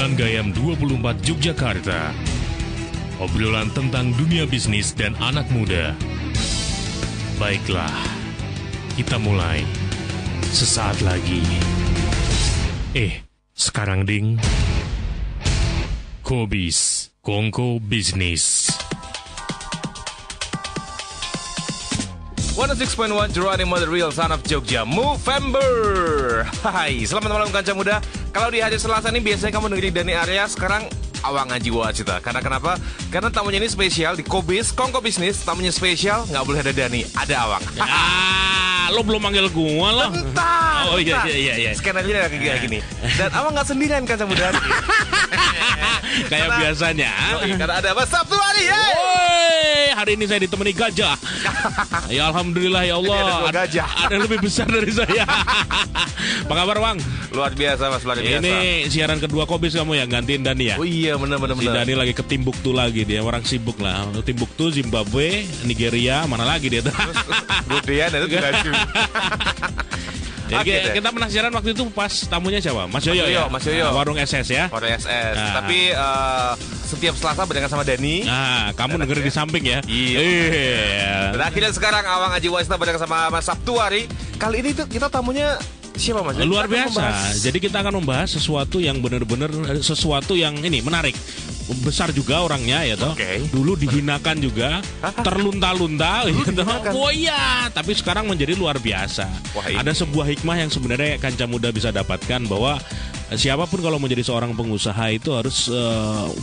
Jalan Gayam 24 Yogyakarta. Obrolan tentang dunia bisnis dan anak muda. Baiklah, kita mulai sesaat lagi. Sekarang ding. Kobis, Kongko Bisnis. 106.1 Jeronimo The Real Son of Jogja, Movember. Hai, selamat malam kancah muda. Kalau di hari Selasa ini biasanya kamu dengerin Dani Arya, sekarang Awang Aji Wacita. Karena kenapa? Karena tamunya ini spesial di Kobis, Kongko Bisnis. Tamunya spesial, nggak boleh ada Dani, ada Awang. Lo belum manggil gua loh. Bentar. Oh iya. Skenernya kayak gini. Dan Awang nggak sendirian kancah muda. Kayak biasanya. Karena ada Mas Sabtu hari. Woi, hari ini saya ditemani gajah. Ya alhamdulillah ya Allah. Ada dua gajah. Ada yang lebih besar dari saya. Apa kabar Bang? Luar biasa Mas, luar biasa. Ini siaran kedua Kobis kamu yang gantiin Dani ya? Oh iya, benar. Si Dani lagi ke Timbuktu lagi, dia orang sibuk lah. Timbuktu, Zimbabwe, Nigeria, mana lagi dia tuh? Budian itu juga. Jadi kita pernah siaran waktu itu pas tamunya siapa? Mas Yoyo ya? Mas Yoyo. Warung SS ya? Warung SS. Tapi setiap Selasa barengan sama Dani. Nah, kamu dengerin di samping ya? Iya. Dan akhirnya sekarang Awang Aji Wacita barengan sama Mas Sabtu hari. Kali ini tuh kita tamunya siapa Mas? Luar biasa. Jadi kita akan membahas sesuatu yang benar-benar sesuatu yang ini menarik. Besar juga orangnya ya toh. Dulu dihinakan juga, terlunta-lunta gitu. Oh iya, tapi sekarang menjadi luar biasa. Ada sebuah hikmah yang sebenarnya kancah muda bisa dapatkan bahwa siapapun kalau menjadi seorang pengusaha itu harus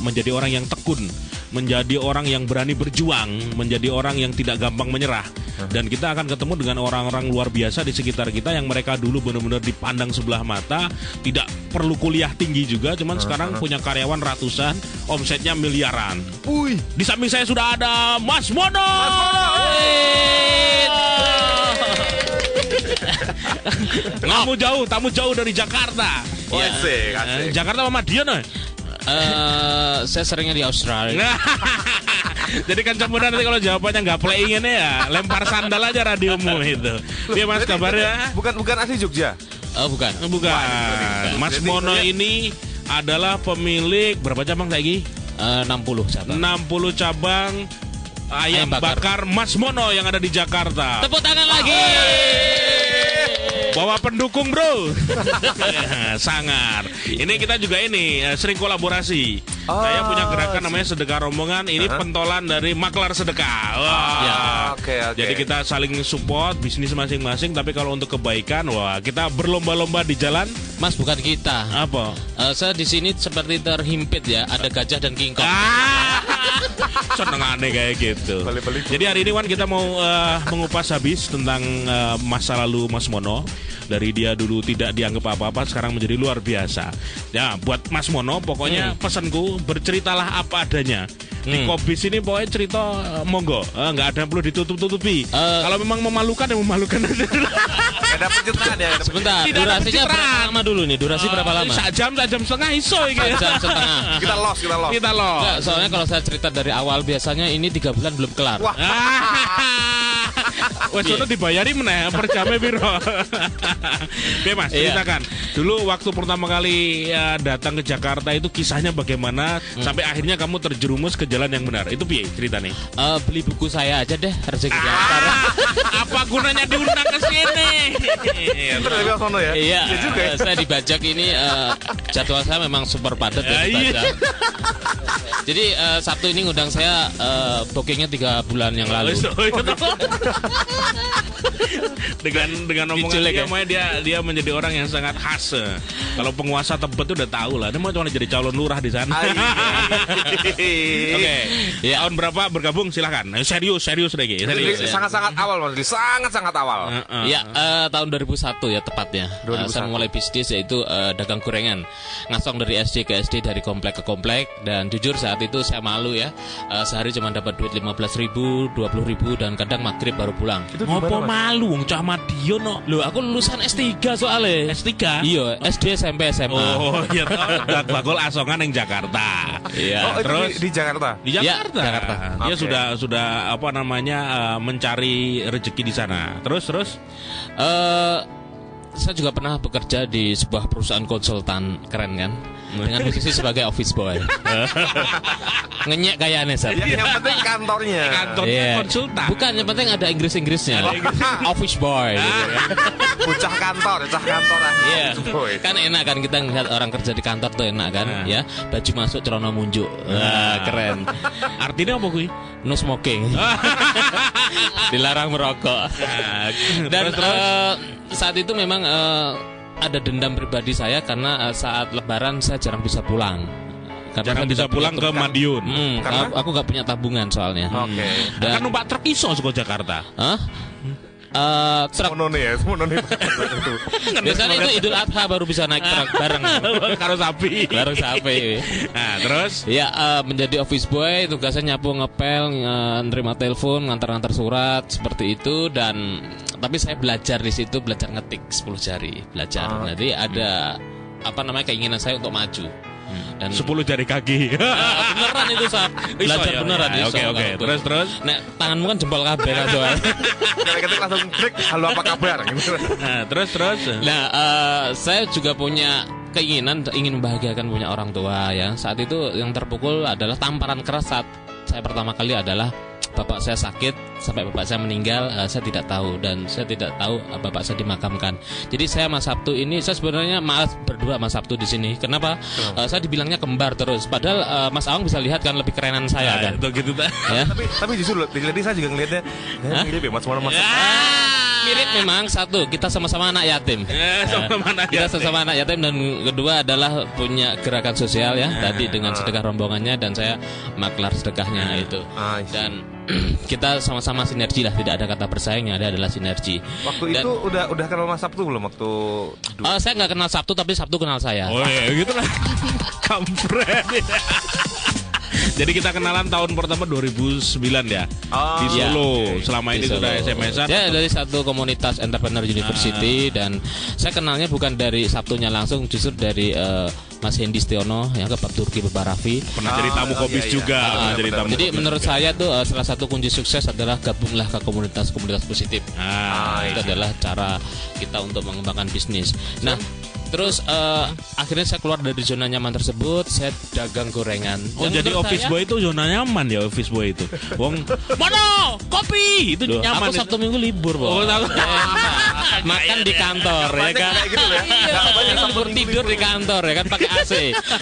menjadi orang yang tekun, menjadi orang yang berani berjuang, menjadi orang yang tidak gampang menyerah. Dan kita akan ketemu dengan orang-orang luar biasa di sekitar kita yang mereka dulu benar-benar dipandang sebelah mata, tidak perlu kuliah tinggi juga, cuman sekarang punya karyawan ratusan, omsetnya miliaran. Di samping saya sudah ada Mas Mono. Tamu jauh dari Jakarta. Jakarta sama Madiun. Saya seringnya di Australia. Jadi kan muda nanti kalau jawabannya nggak playing ini ya lempar sandal aja radiomu itu. Dia Mas kabarnya? Bukan asli Jogja. Bukan. Mas Mono ini adalah pemilik berapa cabang lagi? 60 cabang. 60 cabang ayam bakar Mas Mono yang ada di Jakarta. Tepuk tangan lagi. Bawa pendukung bro. Sangar. Ini kita juga sering kolaborasi. Saya punya gerakan namanya Sedekah Rombongan. Ini pentolan dari Maklar Sedekah. Jadi kita saling support bisnis masing-masing. Tapi kalau untuk kebaikan, kita berlomba-lomba di jalan. Mas, bukan kita. Apa? Saya di sini seperti terhimpit ya. Ada gajah dan kingkong. Seneng aneh kayak gitu. Jadi hari ini Wan kita mau mengupas habis tentang masa lalu Mas Mono. Dari dia dulu tidak dianggap apa-apa, sekarang menjadi luar biasa. Ya, buat Mas Mono, pokoknya pesanku berceritalah apa adanya. Di Kobis ini pokoknya cerita monggo, nggak ada yang perlu ditutup-tutupi. Kalau memang memalukan ya memalukan. Ada pencitraan ya. Sebentar, durasinya berapa lama dulu nih? Durasi berapa lama? Sejam setengah iso ini. Jam setengah. Kita lost. Nggak, soalnya kalau saya cerita dari awal biasanya ini 3 bulan belum kelar. Wah. Wes sono dibayari meneh per jame piro. Oke Mas, ceritakan. Dulu waktu pertama kali datang ke Jakarta itu kisahnya bagaimana sampai akhirnya kamu terjerumus ke jalan yang benar. Itu piye ceritanya? Beli buku saya aja deh, rezekinya. Apa gunanya diundang ke sini? Iya juga. Saya dibajak ini jadwal saya memang super padat ya dibajak. Jadi Sabtu ini ngundang saya bookingnya 3 bulan yang lalu. Dengan omongan dia menjadi orang yang sangat khas. Kalau penguasa Tebet itu udah tahu lah. Dia mau cuma jadi calon lurah di sana. Oke. Ya, tahun berapa bergabung silahkan. Serius lagi. Sangat-sangat awal Mas. Sangat-sangat awal. Ya, tahun 2001 ya tepatnya. Saya mulai bisnis yaitu dagang gorengan. Ngasong dari SD ke SD, dari komplek ke komplek. Dan jujur saat itu saya malu ya. Sehari cuma dapat duit 15.000, 20.000 dan kadang maghrib baru pulang. Ngopo malu wong cah Madiun no. Loh, aku lulusan S3 soalnya. S3? Iya, SD, SMP, SMA. Oh, iya toh. Bakul asongan yang Jakarta. Iya. Terus di Jakarta. Di Jakarta. Ya, Jakarta. Dia sudah mencari rezeki di sana. Terus saya juga pernah bekerja di sebuah perusahaan konsultan keren kan, dengan posisi sebagai office boy. Ngenyek kayaknya Sat. Yang penting kantornya. Konsultan. Bukan, yang penting ada Inggrisnya. Office boy. Gitu kan. Bocah kantor lah. Iya. Kan enak kan kita ngeliat orang kerja di kantor tuh enak kan, ya. Baju masuk celana munjuk. Wah, keren. Artinya apa kuy? No smoking. Dilarang merokok. Dan saat itu memang ada dendam pribadi saya karena saat Lebaran saya jarang bisa pulang. Karena jarang bisa pulang ke Madiun. Aku gak punya tabungan soalnya. Oke. Kan numpak truk iso ke Jakarta. Hah? Truk. Semono nih. Biasanya itu Idul Adha baru bisa naik truk bareng. Karo sapi. Bareng sapi. Nah, terus? Ya, menjadi office boy, tugasnya nyapu, ngepel, nerima telepon, ngantar-ngantar surat seperti itu. Dan tapi saya belajar di situ, belajar ngetik 10 jari, belajar. Jadi ada keinginan saya untuk maju. Dan 10 jari kaki. Beneran itu Sab. Belajar beneran itu. Oke. Terus. Nek tanganmu kan jempol kabeh kan soal. Ketik langsung klik, halo apa kabar gitu. Nah, terus. Nah, saya juga punya keinginan ingin membahagiakan punya orang tua ya. Saat itu yang terpukul adalah tamparan keras saat saya pertama kali adalah bapak saya sakit sampai bapak saya meninggal, saya tidak tahu, dan saya tidak tahu bapak saya dimakamkan. Jadi saya Mas Sabtu ini saya sebenarnya malas berdua Mas Sabtu di sini. Kenapa? Saya dibilangnya kembar terus. Padahal Mas Awang bisa lihat kan lebih kerenan saya kan. Itu gitu ta. Ya? Tapi justru jadi saya juga ngelihatnya mirip ya Mas Mono. Mirip memang, satu kita sama-sama anak yatim. Kita sama-sama anak yatim, dan kedua adalah punya gerakan sosial ya. Tadi dengan sedekah rombongannya dan saya maklar sedekahnya itu. Dan kita sama-sama sinergi lah, tidak ada kata bersaing, yang ada adalah sinergi. Waktu itu udah kenal Mas Sabtu belum waktu? Saya nggak kenal Sabtu, tapi Sabtu kenal saya. Oh iya, gitu lah. Kampret. Jadi kita kenalan tahun pertama 2009 ya, di Solo. Selama ini sudah SMS-an. Saya dari satu komunitas Entrepreneur University, dan saya kenalnya bukan dari Sabtunya langsung, justru dari Mas Hendy Stiono yang ke Pak Turki Bebarafi. Pernah jadi tamu Kopis juga. Jadi menurut saya tuh salah satu kunci sukses adalah gabunglah ke komunitas-komunitas positif. Itu adalah cara kita untuk mengembangkan bisnis. Nah, terus akhirnya saya keluar dari zona nyaman tersebut, saya dagang gorengan. Oh, jadi office boy itu zona nyaman ya, office boy itu. Wong, mana kopi itu nyaman. Aku Sabtu Minggu libur, Bos. Makan di kantor ya kan. Libur tidur di kantor ya kan, pakai AC.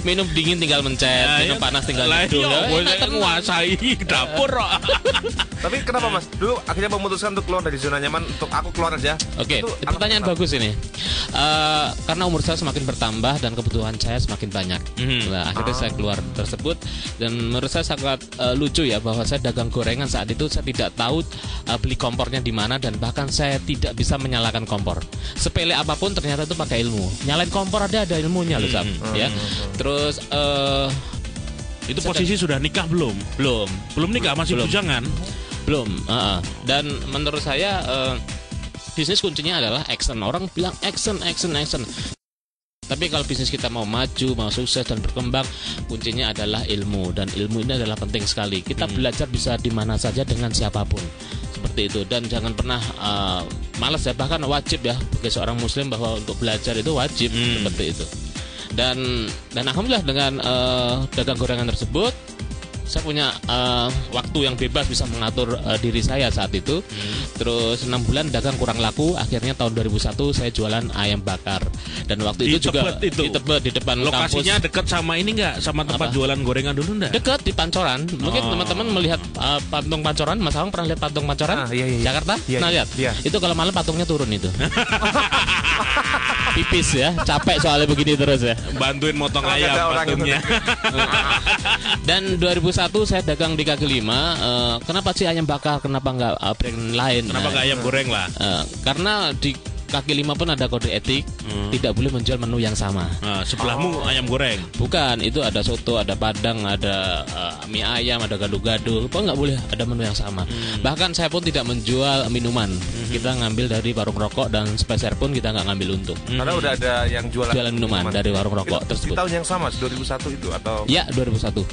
Minum dingin tinggal mencet, minum panas tinggal tidur. Saya menguasai dapur. Tapi kenapa Mas? Dulu akhirnya memutuskan untuk keluar dari zona nyaman, untuk aku keluar aja. Oke, pertanyaan bagus ini. Karena umur saya semakin bertambah dan kebutuhan saya semakin banyak. Nah, akhirnya saya keluar tersebut, dan menurut saya sangat lucu ya, bahwa saya dagang gorengan saat itu saya tidak tahu beli kompornya di mana, dan bahkan saya tidak bisa menyalakan kompor. Sepele apapun ternyata itu pakai ilmu. Nyalain kompor ada ilmunya loh, ya. Terus itu posisi sudah nikah belum? Belum nikah, masih bujangan. Belum. Dan menurut saya bisnis kuncinya adalah action. Orang bilang action. Tapi kalau bisnis kita mau maju, mau sukses dan berkembang, kuncinya adalah ilmu, dan ilmu ini adalah penting sekali. Kita belajar bisa di mana saja dengan siapapun, seperti itu. Dan jangan pernah malas ya, bahkan wajib ya bagi seorang muslim bahwa untuk belajar itu wajib, seperti itu. Dan alhamdulillah dengan dagang gorengan tersebut, saya punya waktu yang bebas, bisa mengatur diri saya saat itu. Terus 6 bulan dagang kurang laku, akhirnya tahun 2001 saya jualan ayam bakar. Dan waktu itu juga di Tebet, di depan kampus. Lokasinya dekat sama ini enggak? Sama tempat jualan gorengan dulu enggak? Dekat di Pancoran. Mungkin teman-teman melihat patung Pancoran. Mas Awang pernah lihat patung Pancoran? Jakarta? Nah, lihat. Itu kalau malam patungnya turun itu. Pipis ya, capek soalnya begini terus ya. Bantuin motong ayam patungnya. Dan 2001 saya dagang di kaki lima. Kenapa sih ayam bakar? Kenapa nggak brand lain? Kenapa nggak ayam goreng lah? Karena di kaki lima pun ada kode etik, tidak boleh menjual menu yang sama. Sebelahmu ayam goreng? Bukan, itu ada soto, ada padang, ada mie ayam, ada gado-gado. Kok nggak boleh ada menu yang sama? Bahkan saya pun tidak menjual minuman. Kita ngambil dari warung rokok, dan spesial pun kita nggak ngambil untung. Karena udah ada yang jualan minuman dari warung rokok tersebut. Di tahun yang sama, 2001 itu atau? Ya, 2001.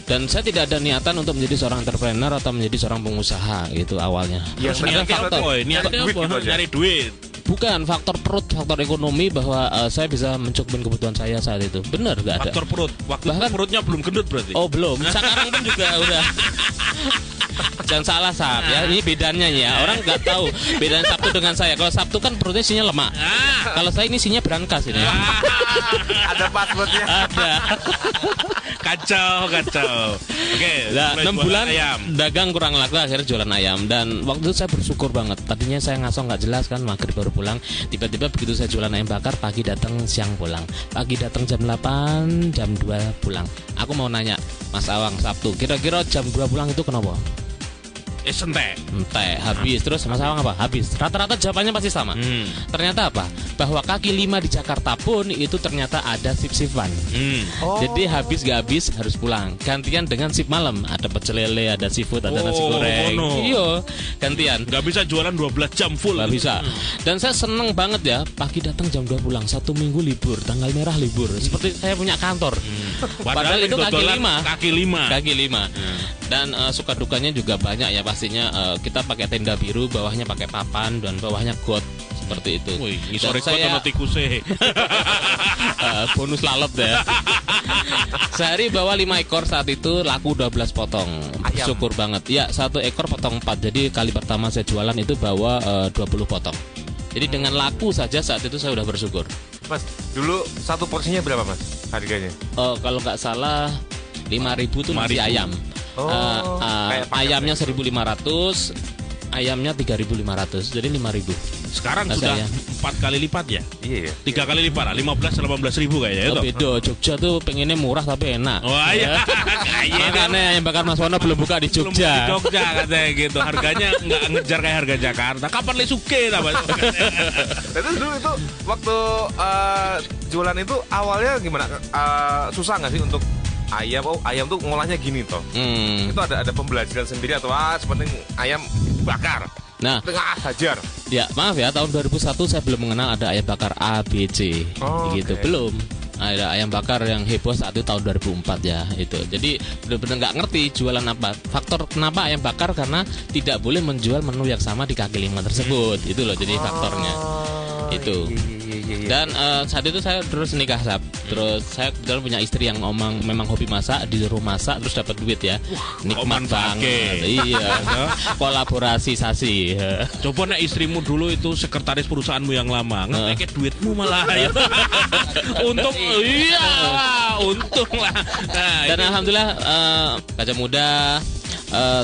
Dan saya tidak ada niatan untuk menjadi seorang entrepreneur atau menjadi seorang pengusaha gitu awalnya. Niatnya apa? Nyari duit. Bukan faktor perut, faktor ekonomi bahwa saya bisa mencukupin kebutuhan saya saat itu. Benar nggak ada. Faktor perut. Waktu bahkan perutnya belum gendut berarti. Oh belum. Sekarang pun juga udah. Jangan salah Sab ya, ini bedanya ya. Orang nggak tahu bedanya Sabtu dengan saya. Kalau Sabtu kan perutnya isinya lemak. Kalau saya ini isinya berangkas ini. Ada passwordnya. Ada. Kacau. Oke, Nah, 6 bulan ayam. dagang kurang laku, akhirnya jualan ayam. Dan waktu itu saya bersyukur banget. Tadinya saya ngasong nggak jelas kan, maghrib baru pulang. Tiba-tiba begitu saya jualan ayam bakar, pagi datang, siang pulang. Pagi datang jam 8, jam 2 pulang. Aku mau nanya, Mas Awang, Sabtu, kira-kira jam 2 pulang itu kenapa? Entek. Habis. Terus Mas Awang apa? Habis. Rata-rata jawabannya pasti sama. Ternyata apa? Bahwa kaki 5 di Jakarta pun itu ternyata ada sip-sipan. Jadi habis gak habis harus pulang. Gantian dengan sip malam. Ada pecel lele, ada seafood, ada nasi goreng. Iya, gantian. Gak bisa jualan 12 jam full. Gak bisa. Dan saya seneng banget ya. Pagi datang jam 2 pulang. 1 minggu libur. Tanggal merah libur. Seperti saya punya kantor. Padahal itu kaki 5. Dan suka dukanya juga banyak ya. Pastinya kita pakai tenda biru, bawahnya pakai papan, dan bawahnya got seperti itu. Wih, dan saya bonus lalap deh. Sehari bawa 5 ekor, saat itu laku 12 potong. Bersyukur banget. Ya, 1 ekor potong 4. Jadi kali pertama saya jualan itu bawa 20 potong. Jadi dengan laku saja saat itu saya udah bersyukur. Mas, dulu satu porsinya berapa Mas harganya? Kalau nggak salah 5.000 tuh nasi ayam. Ayamnya 1.500, ayamnya 3.500, jadi 5.000. Sekarang nasi sudah ayam. 4 kali lipat ya? Iya. 3 kali lipat, 15-18 ribu kayaknya itu. Beda, Jogja tuh pengennya murah tapi enak. Wah iya. Makanya yang bakar Mas Wono belum buka di Belum Jogja. di Jogja katanya gitu. Harganya nggak ngejar kayak harga Jakarta. Kapan le suke lah Mas? Itu dulu itu waktu jualan itu awalnya gimana? Susah nggak sih untuk ayam tuh ngolahnya gini toh? Itu ada pembelajaran sendiri atau sepenting ayam bakar? Nah, hajar. Ya maaf ya, tahun 2001 saya belum mengenal ada ayam bakar ABC, gitu. Belum. Ada ayam bakar yang heboh saat itu tahun 2004 ya itu. Jadi benar-benar nggak ngerti jualan apa. Faktor kenapa ayam bakar, karena tidak boleh menjual menu yang sama di kaki 5 tersebut. Itu loh jadi faktornya. Itu. Dan saat itu saya terus nikah Sab. Terus saya kebetulan punya istri yang memang hobi masak, disuruh masak terus dapat duit ya. Nikmat banget. Iya. Kolaborasi sasi. Coba nek istrimu dulu itu sekretaris perusahaanmu yang lama, ngekek duitmu malah ya. Untung untung lah. Nah, dan alhamdulillah Kaca Muda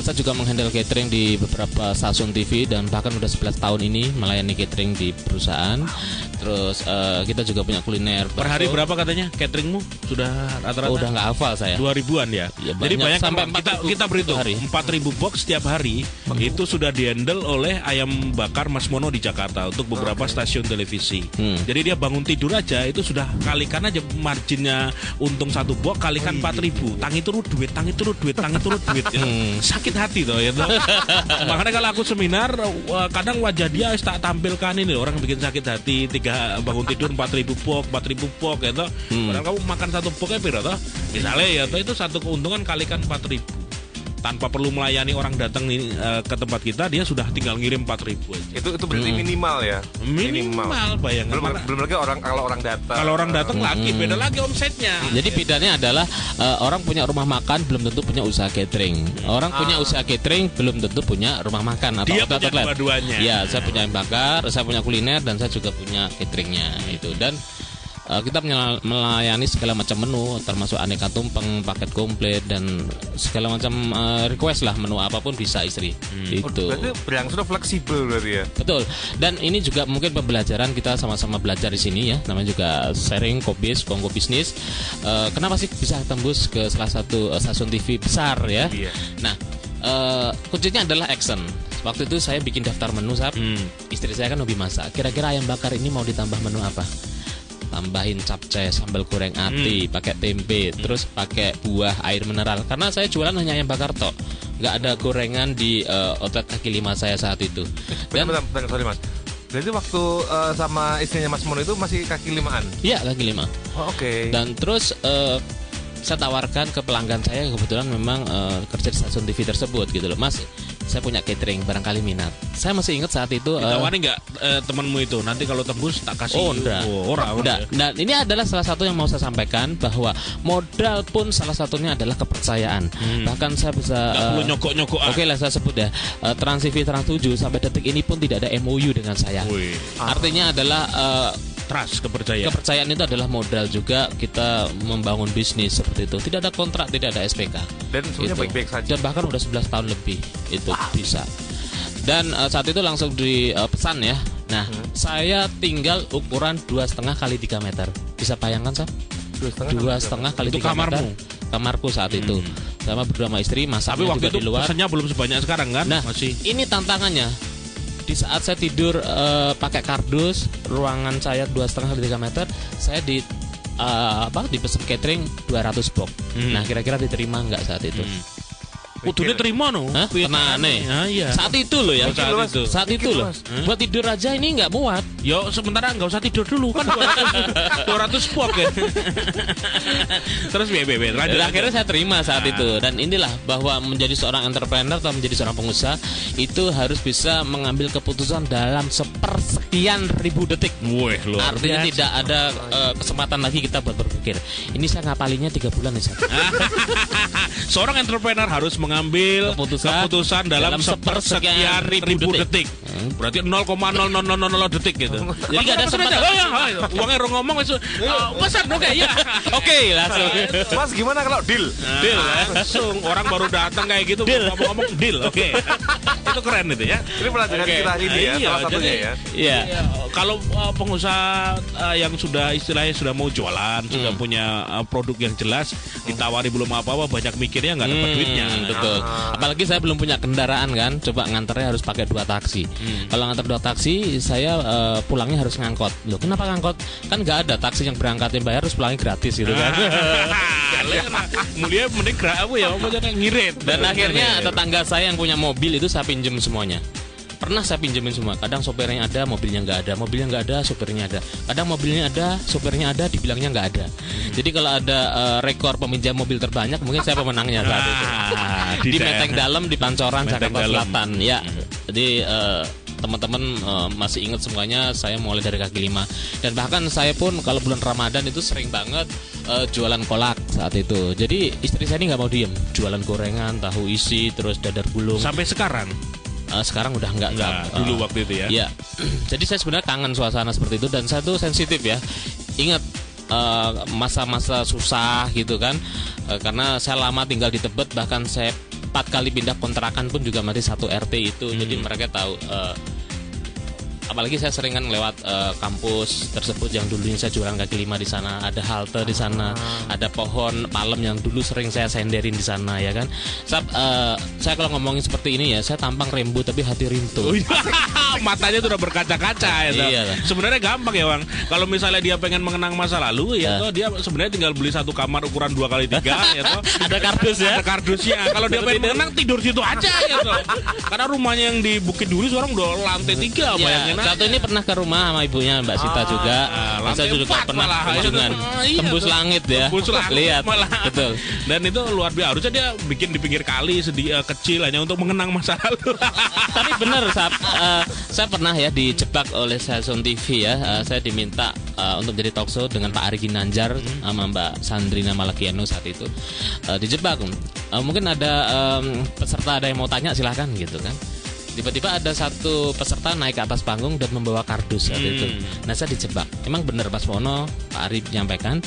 saya juga menghandle catering di beberapa stasiun TV dan bahkan udah 11 tahun ini melayani catering di perusahaan. Terus kita juga punya kuliner. Per hari berapa katanya cateringmu? Sudah rata-rata? Udah nggak hafal saya. 2000-an ya. Jadi banyak sampai kita berhitung 4.000 box setiap hari itu sudah dihandle oleh ayam bakar Mas Mono di Jakarta untuk beberapa stasiun televisi. Jadi dia bangun tidur aja itu sudah kalikan aja marginnya untung 1 box kalikan 4.000. Tangi turut duit. Ya. Sakit hati toh ya toh. Makanya kalau aku seminar kadang wajah dia tak tampilkan ini orang bikin sakit hati. Bangun tidur 4.000 pok ya toh. Padahal kamu makan 1 poknya piro toh? Misalnya ya toh itu satu keuntungan kalikan 4.000. Tanpa perlu melayani orang datang ke tempat kita, dia sudah tinggal ngirim 4.000 aja. Itu berarti minimal ya. Minimal bayangkan. Belum lagi kalau orang datang. Kalau orang datang lagi beda lagi omsetnya. Jadi bedanya adalah orang punya rumah makan belum tentu punya usaha catering. Orang punya usaha catering belum tentu punya rumah makan atau dia punya outlet. Dua-duanya. Ya, saya punya ayam bakar, saya punya kuliner, dan saya juga punya cateringnya itu. Dan kita melayani segala macam menu, termasuk aneka tumpeng, paket komplit, dan segala macam request lah, menu apapun bisa istri. Itu. Berarti berangsur fleksibel berarti ya. Betul. Dan ini juga mungkin pembelajaran, kita sama-sama belajar di sini ya. Namanya juga sharing Kongo Bisnis. Kenapa sih bisa tembus ke salah satu stasiun TV besar ya? Iya. Nah, kuncinya adalah action. Waktu itu saya bikin daftar menu, Sab. Istri saya kan hobi masak. Kira-kira ayam bakar ini mau ditambah menu apa? Tambahin capcay, sambal goreng ati, pakai tempe, terus pakai buah, air mineral. Karena saya jualan hanya ayam bakar tok, nggak ada gorengan di outlet kaki 5 saya saat itu. Dan sorry Mas. Berarti waktu sama istrinya Mas Mono itu masih kaki 5-an? Iya, kaki 5. Oh, oke. Dan terus saya tawarkan ke pelanggan saya yang kebetulan memang kerja di stasiun TV tersebut gitu loh. Mas, saya punya catering, barangkali minat. Saya masih ingat saat itu. Ditawari nggak temanmu itu? Nanti kalau tembus tak kasih. Enggak. Enggak. Nah, ini adalah salah satu yang mau saya sampaikan, bahwa modal pun salah satunya adalah kepercayaan. Bahkan saya bisa perlu nyogok-nyogok. Oke lah, saya sebut ya. Trans TV, Trans 7 sampai detik ini pun tidak ada MOU dengan saya. Artinya adalah trust, kepercayaan. Kepercayaan itu adalah modal juga kita membangun bisnis seperti itu. Tidak ada kontrak, tidak ada SPK. Dan semuanya baik-baik saja. Dan bahkan udah 11 tahun lebih itu bisa. Dan saat itu langsung dipesan ya. Nah, saya tinggal ukuran 2,5 kali 3 meter. Bisa bayangkan, Sob? 2,5 kali 3 meter. Itu kamarmu? Kamarku saat itu. Sama berdua sama istri, masaknya juga di luar. Tapi waktu itu pesannya belum sebanyak sekarang kan? Nah, ini tantangannya. Di saat saya tidur pakai kardus, ruangan saya 2,5 kali 3 meter, saya dipesan catering 200 box. Nah, kira-kira diterima nggak saat itu? Kudune terima no. Tenane. Iya. Saat itu loh ya. Saat itu loh. Buat tidur aja ini nggak muat. Yo sementara nggak usah tidur dulu kan 200 pok ya. Terus BBB. Akhirnya saya terima saat itu, dan inilah bahwa menjadi seorang entrepreneur atau menjadi seorang pengusaha itu harus bisa mengambil keputusan dalam sepersekian ribu detik. Artinya tidak ada kesempatan lagi kita buat berpikir. Ini saya ngapalinya 3 bulan nih. Seorang entrepreneur harus mengambil keputusan dalam sepersekian ribu detik. Berarti 0,0000 detik gitu. Jadi gak ada sempat. Uangnya ngomong pesan oke ya. Oke, langsung. Mas gimana kalau deal? Deal langsung. Orang baru datang kayak gitu ngomong deal. Oke. Itu keren itu ya. Ini pelajaran kita hari ini ya, salah satunya ya. Iya. Kalau pengusaha yang sudah istilahnya sudah mau jualan, sudah punya produk yang jelas, ditawari belum apa-apa, banyak mikirnya nggak dapat duitnya. Betul. Apalagi saya belum punya kendaraan kan, coba nganternya harus pakai 2 taksi. Kalau nganter 2 taksi, saya pulangnya harus ngangkot. Loh, kenapa ngangkot? Kan nggak ada taksi yang berangkatin bayar, terus pulangnya gratis gitu kan. Mulia mending ngirit. Dan akhirnya tetangga saya yang punya mobil itu saya pinjem semuanya. Pernah saya pinjemin semua. Kadang sopirnya ada, mobilnya nggak ada. Mobilnya nggak ada, sopirnya ada. Kadang mobilnya ada, sopirnya ada, dibilangnya nggak ada. Jadi kalau ada rekor peminjam mobil terbanyak, mungkin saya pemenangnya saat itu. Di Menteng Dalam, di Pancoran, Jakarta Selatan. Ya, jadi teman-teman masih ingat semuanya. Saya mulai dari kaki 5. Dan bahkan saya pun kalau bulan Ramadan itu sering banget jualan kolak saat itu. Jadi istri saya ini nggak mau diem, jualan gorengan, tahu isi, terus dadar gulung. Sampai sekarang. Sekarang udah enggak dulu waktu itu ya. Iya. Jadi saya sebenarnya kangen suasana seperti itu, dan saya tuh sensitif ya. Ingat masa-masa susah gitu kan. Karena saya lama tinggal di Tebet, bahkan saya 4 kali pindah kontrakan pun juga masih satu RT itu. Jadi mereka tahu apalagi saya sering kan lewat kampus tersebut yang dulunya saya jualan kaki 5 di sana, ada halte di sana, ada pohon palem yang dulu sering saya senderin di sana ya kan. Saya kalau ngomongin seperti ini ya, saya tampang rembu tapi hati rintu. Matanya tuh udah berkaca-kaca ya. Iya, sebenarnya gampang ya Bang. Kalau misalnya dia pengen mengenang masa lalu ya toh dia sebenarnya tinggal beli 1 kamar ukuran 2x3 ya toh. Ada kardus ya. Ada kardusnya. Kalau dia pengen mengenang tidur situ aja ya toh. Karena rumahnya yang di Bukit Duri sekarang udah lantai 3 bayangin. Satu ini pernah ke rumah sama ibunya Mbak Sita juga. Saya juga pernah kunjungan tembus langit ya. Lihat. Betul. Dan itu luar biasa. Harusnya dia bikin di pinggir kali kecil hanya untuk mengenang masa lalu. Tapi benar saya pernah ya dijebak oleh stasiun TV ya. Saya diminta untuk jadi talk show dengan Pak Ari Ginanjar sama Mbak Sandrina Malakiano saat itu. Dijebak. Mungkin ada peserta ada yang mau tanya, silahkan gitu kan. Tiba-tiba ada satu peserta naik ke atas panggung dan membawa kardus saat itu. Nah saya dijebak. Emang benar Mas Mono, Pak Ari menyampaikan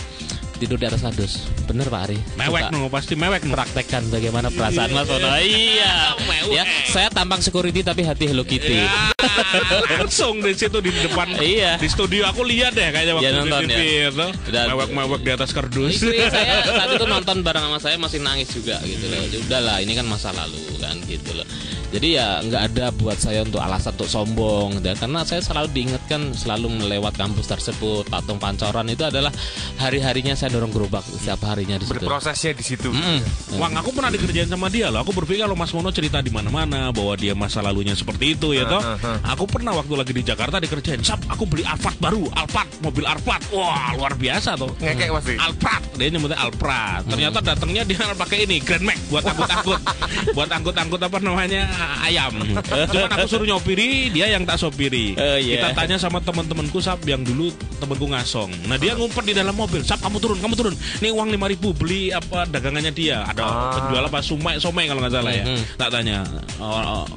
tidur di atas kardus. Bener Pak Ari. Mewek no, pasti mewek no. Praktekkan bagaimana perasaan Mas Mono. Iya. Ya, saya tampang security tapi hati Hello Kitty. Ya. Langsung di situ di depan. Iya. Di studio aku lihat deh kayaknya waktu nonton, di TV itu. Mewek-mewek di atas kardus. Istri saya saat itu nonton bareng sama saya masih nangis juga gitu loh. Udahlah, ini kan masa lalu kan gitu loh. Jadi ya nggak ada buat saya untuk alasan untuk sombong, karena saya selalu diingatkan selalu melewat kampus tersebut, patung Pancoran itu adalah hari-harinya saya dorong gerobak setiap harinya di situ. Berprosesnya di situ. Wang, aku pernah dikerjain sama dia loh. Aku berpikir kalau Mas Mono cerita di mana-mana bahwa dia masa lalunya seperti itu ya toh. Aku pernah waktu lagi di Jakarta dikerjain, Sap, aku beli Alphard baru, mobil Alphard. Wah, luar biasa tuh. Ngekek pasti. Alphard, dia nyebutnya Alphard. Ternyata datangnya dia pakai ini Grand Max buat angkut-angkut. Buat angkut-angkut apa namanya? Ayam. Cuman aku suruh nyopiri, dia yang tak sopiri. Kita tanya sama teman-temanku Sap yang dulu temanku ngasong. Nah, dia ngumpet di dalam mobil. Sap, kamu turun. Nih uang 5.000 beli apa dagangannya dia. Ada penjual apa somai kalau nggak salah ya. Tak tanya,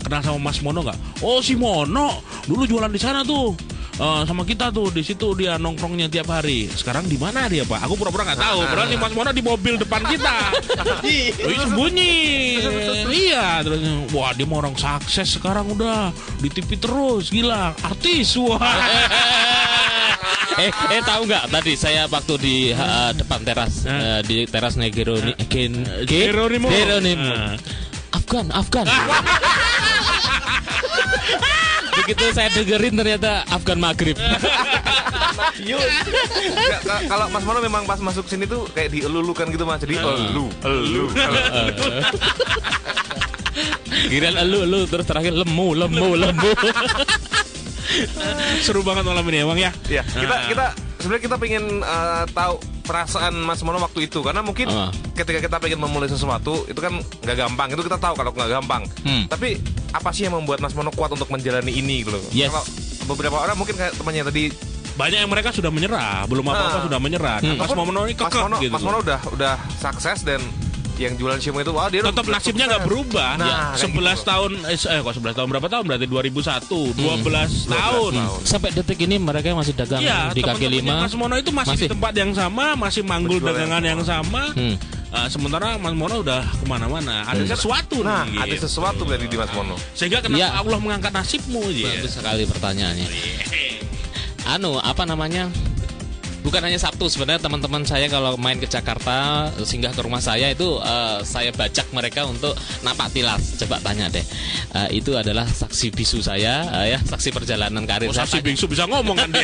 kenal sama Mas Mono nggak? Oh, si Mono dulu jualan di sana tuh. Sama kita tuh di situ dia nongkrongnya tiap hari. Sekarang di mana dia, Pak? Aku pura-pura nggak tahu. Padahal nih Mas Mono di mobil depan kita. Sembunyi. Iya, terus wah dia mau orang sukses sekarang udah di TV terus, gila, artis. Wah. Tahu nggak tadi saya waktu di depan teras di terasnya Geronimo. Afgan. Begitu saya dengerin ternyata Afgan Maghrib. Kalau Mas Mono memang pas masuk sini tuh kayak dielulukan gitu Mas. Jadi elu. Kirain elu terus terakhir lemu. Seru banget malam ini emang ya. Iya, kita sebenarnya kita pengen tahu perasaan Mas Mono waktu itu, karena mungkin ketika kita pengen memulai sesuatu itu kan nggak gampang, itu kita tahu kalau nggak gampang. Tapi apa sih yang membuat Mas Mono kuat untuk menjalani ini gitu loh? Yes. Kalau beberapa orang mungkin kayak temannya tadi, banyak yang mereka sudah menyerah, belum apa-apa sudah menyerah. Mas Mono ini kekeh gitu. Mas Mono udah sukses dan yang jualan Shimo itu dia tetap nasibnya nggak berubah. Nah, 11 gitu. tahun kok 11 tahun berapa tahun berarti 2001 12 tahun. Sampai detik ini mereka masih dagang di kaki lima. Mas Mono itu masih di tempat yang sama, masih manggul dagangan yang sama. Sementara Mas Mono udah kemana-mana. Ada sesuatu nih. Ada sesuatu dari di Mas Mono. Sehingga kenapa Allah mengangkat nasibmu? Bagus sekali pertanyaannya. Apa namanya? Bukan hanya Sabtu, sebenarnya teman-teman saya kalau main ke Jakarta singgah ke rumah saya itu saya bajak mereka untuk napak tilas. Coba tanya deh, itu adalah saksi bisu saya, saksi perjalanan karir saya. Saksi bisu bisa ngomong kan dia.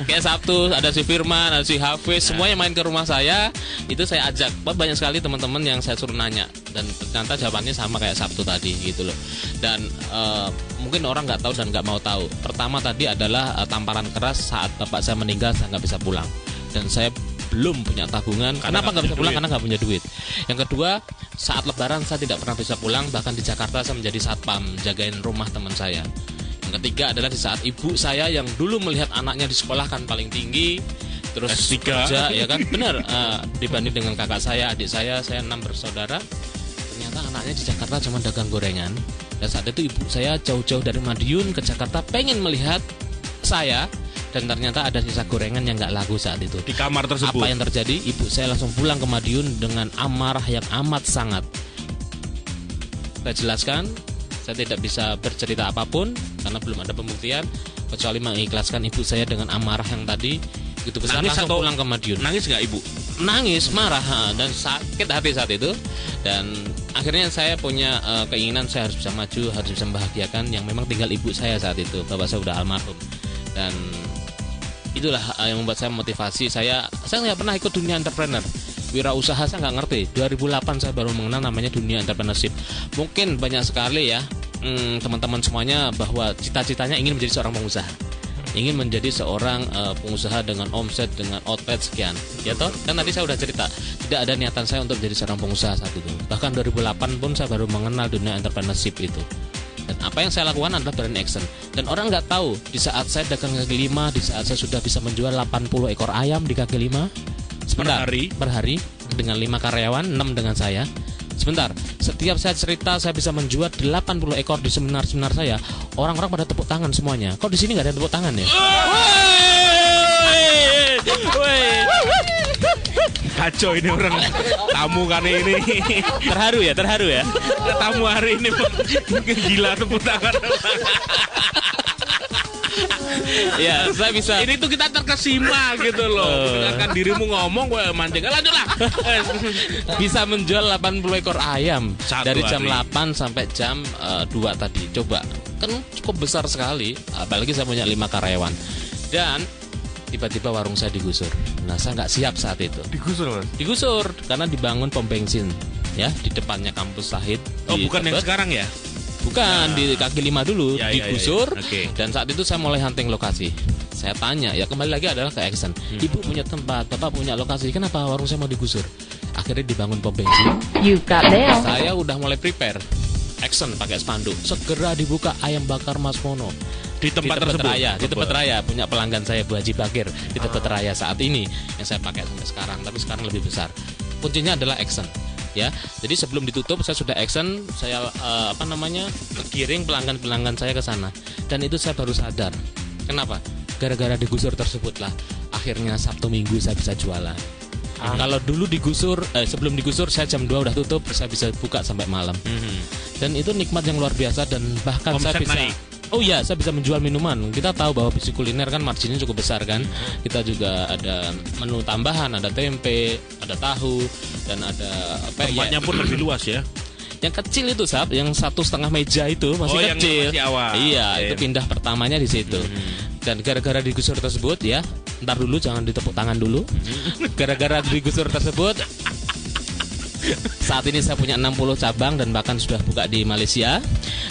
Kayak Sabtu ada si Firman, ada si Hafiz, semuanya main ke rumah saya. Itu saya ajak. Banyak sekali teman-teman yang saya suruh nanya dan ternyata jawabannya sama kayak Sabtu tadi gitu loh. Dan mungkin orang nggak tahu dan nggak mau tahu. Pertama tadi adalah tamparan keras saat bapak saya meninggal, saya nggak bisa pulang dan saya belum punya tabungan. Kenapa nggak bisa pulang? Karena nggak punya duit. Yang kedua, saat Lebaran saya tidak pernah bisa pulang. Bahkan di Jakarta saya menjadi satpam jagain rumah teman saya. Yang ketiga adalah di saat ibu saya yang dulu melihat anaknya di sekolah kan paling tinggi, terus kerja ya kan, benar, dibanding dengan kakak saya, adik saya 6 bersaudara. Ternyata anaknya di Jakarta cuma dagang gorengan. Dan saat itu ibu saya jauh-jauh dari Madiun ke Jakarta pengen melihat saya. Dan ternyata ada sisa gorengan yang nggak laku saat itu di kamar tersebut. Apa yang terjadi? Ibu saya langsung pulang ke Madiun dengan amarah yang amat sangat. Saya jelaskan, saya tidak bisa bercerita apapun karena belum ada pembuktian kecuali mengikhlaskan ibu saya dengan amarah yang tadi gitu besar. Nangis langsung pulang ke Madiun. Nangis nggak ibu? Nangis, marah dan sakit hati saat itu. Dan akhirnya saya punya keinginan saya harus bisa maju, harus bisa membahagiakan yang memang tinggal ibu saya saat itu. Bapak saya udah almarhum. Dan itulah yang membuat saya motivasi. Saya nggak pernah ikut dunia entrepreneur, wirausaha saya nggak ngerti. 2008 saya baru mengenal namanya dunia entrepreneurship. Mungkin banyak sekali ya teman-teman semuanya bahwa cita-citanya ingin menjadi seorang pengusaha, ingin menjadi seorang pengusaha dengan omset, dengan outlet sekian, ya toh. Dan tadi saya udah cerita, tidak ada niatan saya untuk menjadi seorang pengusaha saat itu. Bahkan 2008 pun saya baru mengenal dunia entrepreneurship itu. Dan apa yang saya lakukan adalah brand action. Dan orang nggak tahu, di saat saya dagang kaki lima, di saat saya sudah bisa menjual 80 ekor ayam di kaki lima per hari dengan 5 karyawan, 6 dengan saya. Sebentar, setiap saya cerita saya bisa menjual 80 ekor di seminar-seminar saya, orang-orang pada tepuk tangan semuanya. Kok di sini nggak ada yang tepuk tangan ya? Kacau ini orang tamu kali ini. Terharu ya. Tamu hari ini gila tepuk tangan. Ya, saya bisa. Ini tuh kita terkesima gitu loh. Dengarkan dirimu ngomong, gue mancing. Lanjutlah. Bisa menjual 80 ekor ayam dari jam hari. 8 sampai jam 2 tadi. Coba, kan cukup besar sekali. Apalagi saya punya 5 karyawan. Dan tiba-tiba warung saya digusur. Nah, saya nggak siap saat itu. Digusur, Mas? Digusur karena dibangun pom bensin ya di depannya kampus Sahid. Oh, bukan yang sekarang ya? Bukan, di kaki 5 dulu, digusur. Oke. Dan saat itu saya mulai hunting lokasi. Saya tanya, ya kembali lagi adalah ke action. Ibu punya tempat, bapak punya lokasi, kenapa warung saya mau digusur? Akhirnya dibangun pom bensin. Saya udah mulai prepare. Action pakai spanduk. Segera dibuka ayam bakar Mas Mono. Di tempat tersebut? Raya, di tempat raya. Punya pelanggan saya Bu Haji Bakir. Di tempat raya saat ini. Yang saya pakai sampai sekarang. Tapi sekarang lebih besar. Kuncinya adalah action. Ya, jadi sebelum ditutup saya sudah action, saya giring pelanggan saya ke sana, dan itu saya baru sadar. Kenapa? Gara-gara digusur tersebut lah, akhirnya Sabtu Minggu saya bisa jualan. Kalau dulu digusur, sebelum digusur saya jam 2 udah tutup, saya bisa buka sampai malam. Dan itu nikmat yang luar biasa, dan bahkan saya bisa naik. Oh iya, saya bisa menjual minuman. Kita tahu bahwa bisnis kuliner kan marginnya cukup besar kan. Kita juga ada menu tambahan, ada tempe, ada tahu, dan ada tempatnya pun lebih luas ya. Yang kecil itu yang 1,5 meja itu masih kecil. Yang masih awal. Iya, itu pindah pertamanya di situ. Dan gara-gara digusur tersebut ya, ntar dulu jangan ditepuk tangan dulu. Gara-gara digusur tersebut, saat ini saya punya 60 cabang dan bahkan sudah buka di Malaysia.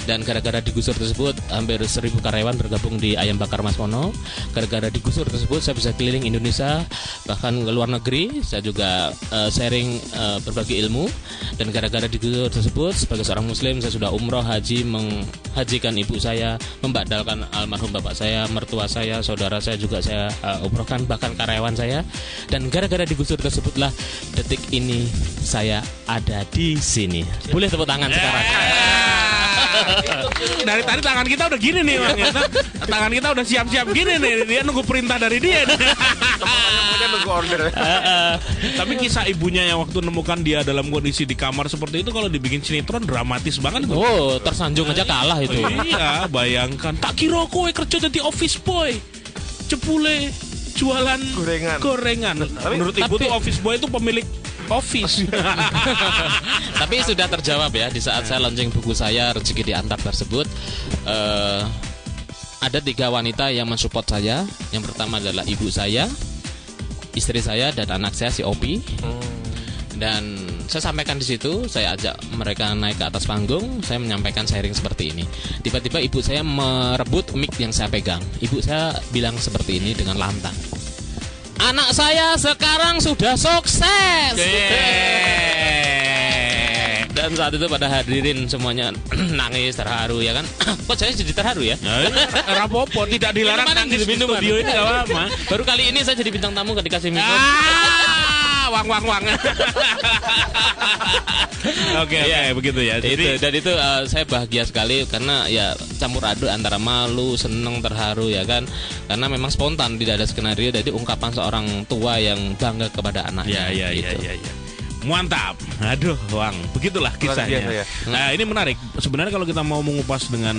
Dan gara-gara digusur tersebut hampir 1.000 karyawan bergabung di Ayam Bakar Mas Mono. Gara-gara digusur tersebut saya bisa keliling Indonesia, bahkan ke luar negeri. Saya juga sharing berbagai ilmu. Dan gara-gara digusur tersebut, sebagai seorang muslim saya sudah umroh, haji, menghajikan ibu saya, membadalkan almarhum bapak saya, mertua saya, saudara saya juga saya umrohkan, bahkan karyawan saya. Dan gara-gara digusur tersebutlah detik ini saya ada di sini. Boleh tepuk tangan sekarang. Dari tadi tangan kita udah gini nih, Bang. Tangan kita udah siap-siap gini nih. Dia nunggu perintah dari dia. Kemudian nunggu order. Tapi kisah ibunya yang waktu nemukan dia dalam kondisi di kamar seperti itu, kalau dibikin sinetron dramatis banget. Oh, tersanjung aja kalah itu. Iya, bayangkan. Tak kira kowe kerja jadi office boy, cepule jualan gorengan. Menurut ibu tuh office boy itu pemilik office. Tapi sudah terjawab ya di saat saya launching buku saya Rezeki Diantar tersebut. Ada 3 wanita yang mensupport saya. Yang pertama adalah ibu saya, istri saya, dan anak saya si Opi. Dan saya sampaikan di situ, saya ajak mereka naik ke atas panggung, saya menyampaikan sharing seperti ini. Tiba-tiba ibu saya merebut mic yang saya pegang. Ibu saya bilang seperti ini dengan lantang. Anak saya sekarang sudah sukses. Dan saat itu pada hadirin semuanya nangis terharu ya kan. Kok saya jadi terharu ya? Rapopo tidak dilarang nangis di studio ini gak apa-apa. Baru kali ini saya jadi bintang tamu ketika dikasih mikro. Wang. Oke, begitu ya. Dan itu saya bahagia sekali karena ya campur aduk antara malu, seneng, terharu ya kan. Karena memang spontan, tidak ada skenario, jadi ungkapan seorang tua yang bangga kepada anaknya. Iya. Mantap. Aduh, Wang. Begitulah kisahnya. Biasa, ya. Nah, ini menarik. Sebenarnya kalau kita mau mengupas dengan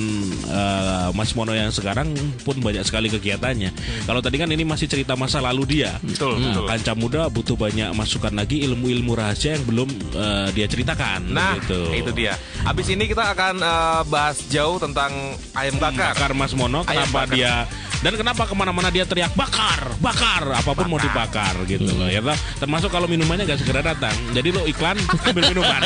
Mas Mono yang sekarang pun banyak sekali kegiatannya. Kalau tadi kan ini masih cerita masa lalu dia. Betul. Kanca muda butuh banyak masukan lagi, ilmu-ilmu rahasia yang belum dia ceritakan. Nah, gitu. Itu dia. Habis ini kita akan bahas jauh tentang ayam bakar Mas Mono. Kenapa dia dan kenapa kemana-mana dia teriak bakar, apapun mau dibakar gitu loh ya. Termasuk kalau minumannya nggak segera datang. Jadi lo iklan ambil minuman.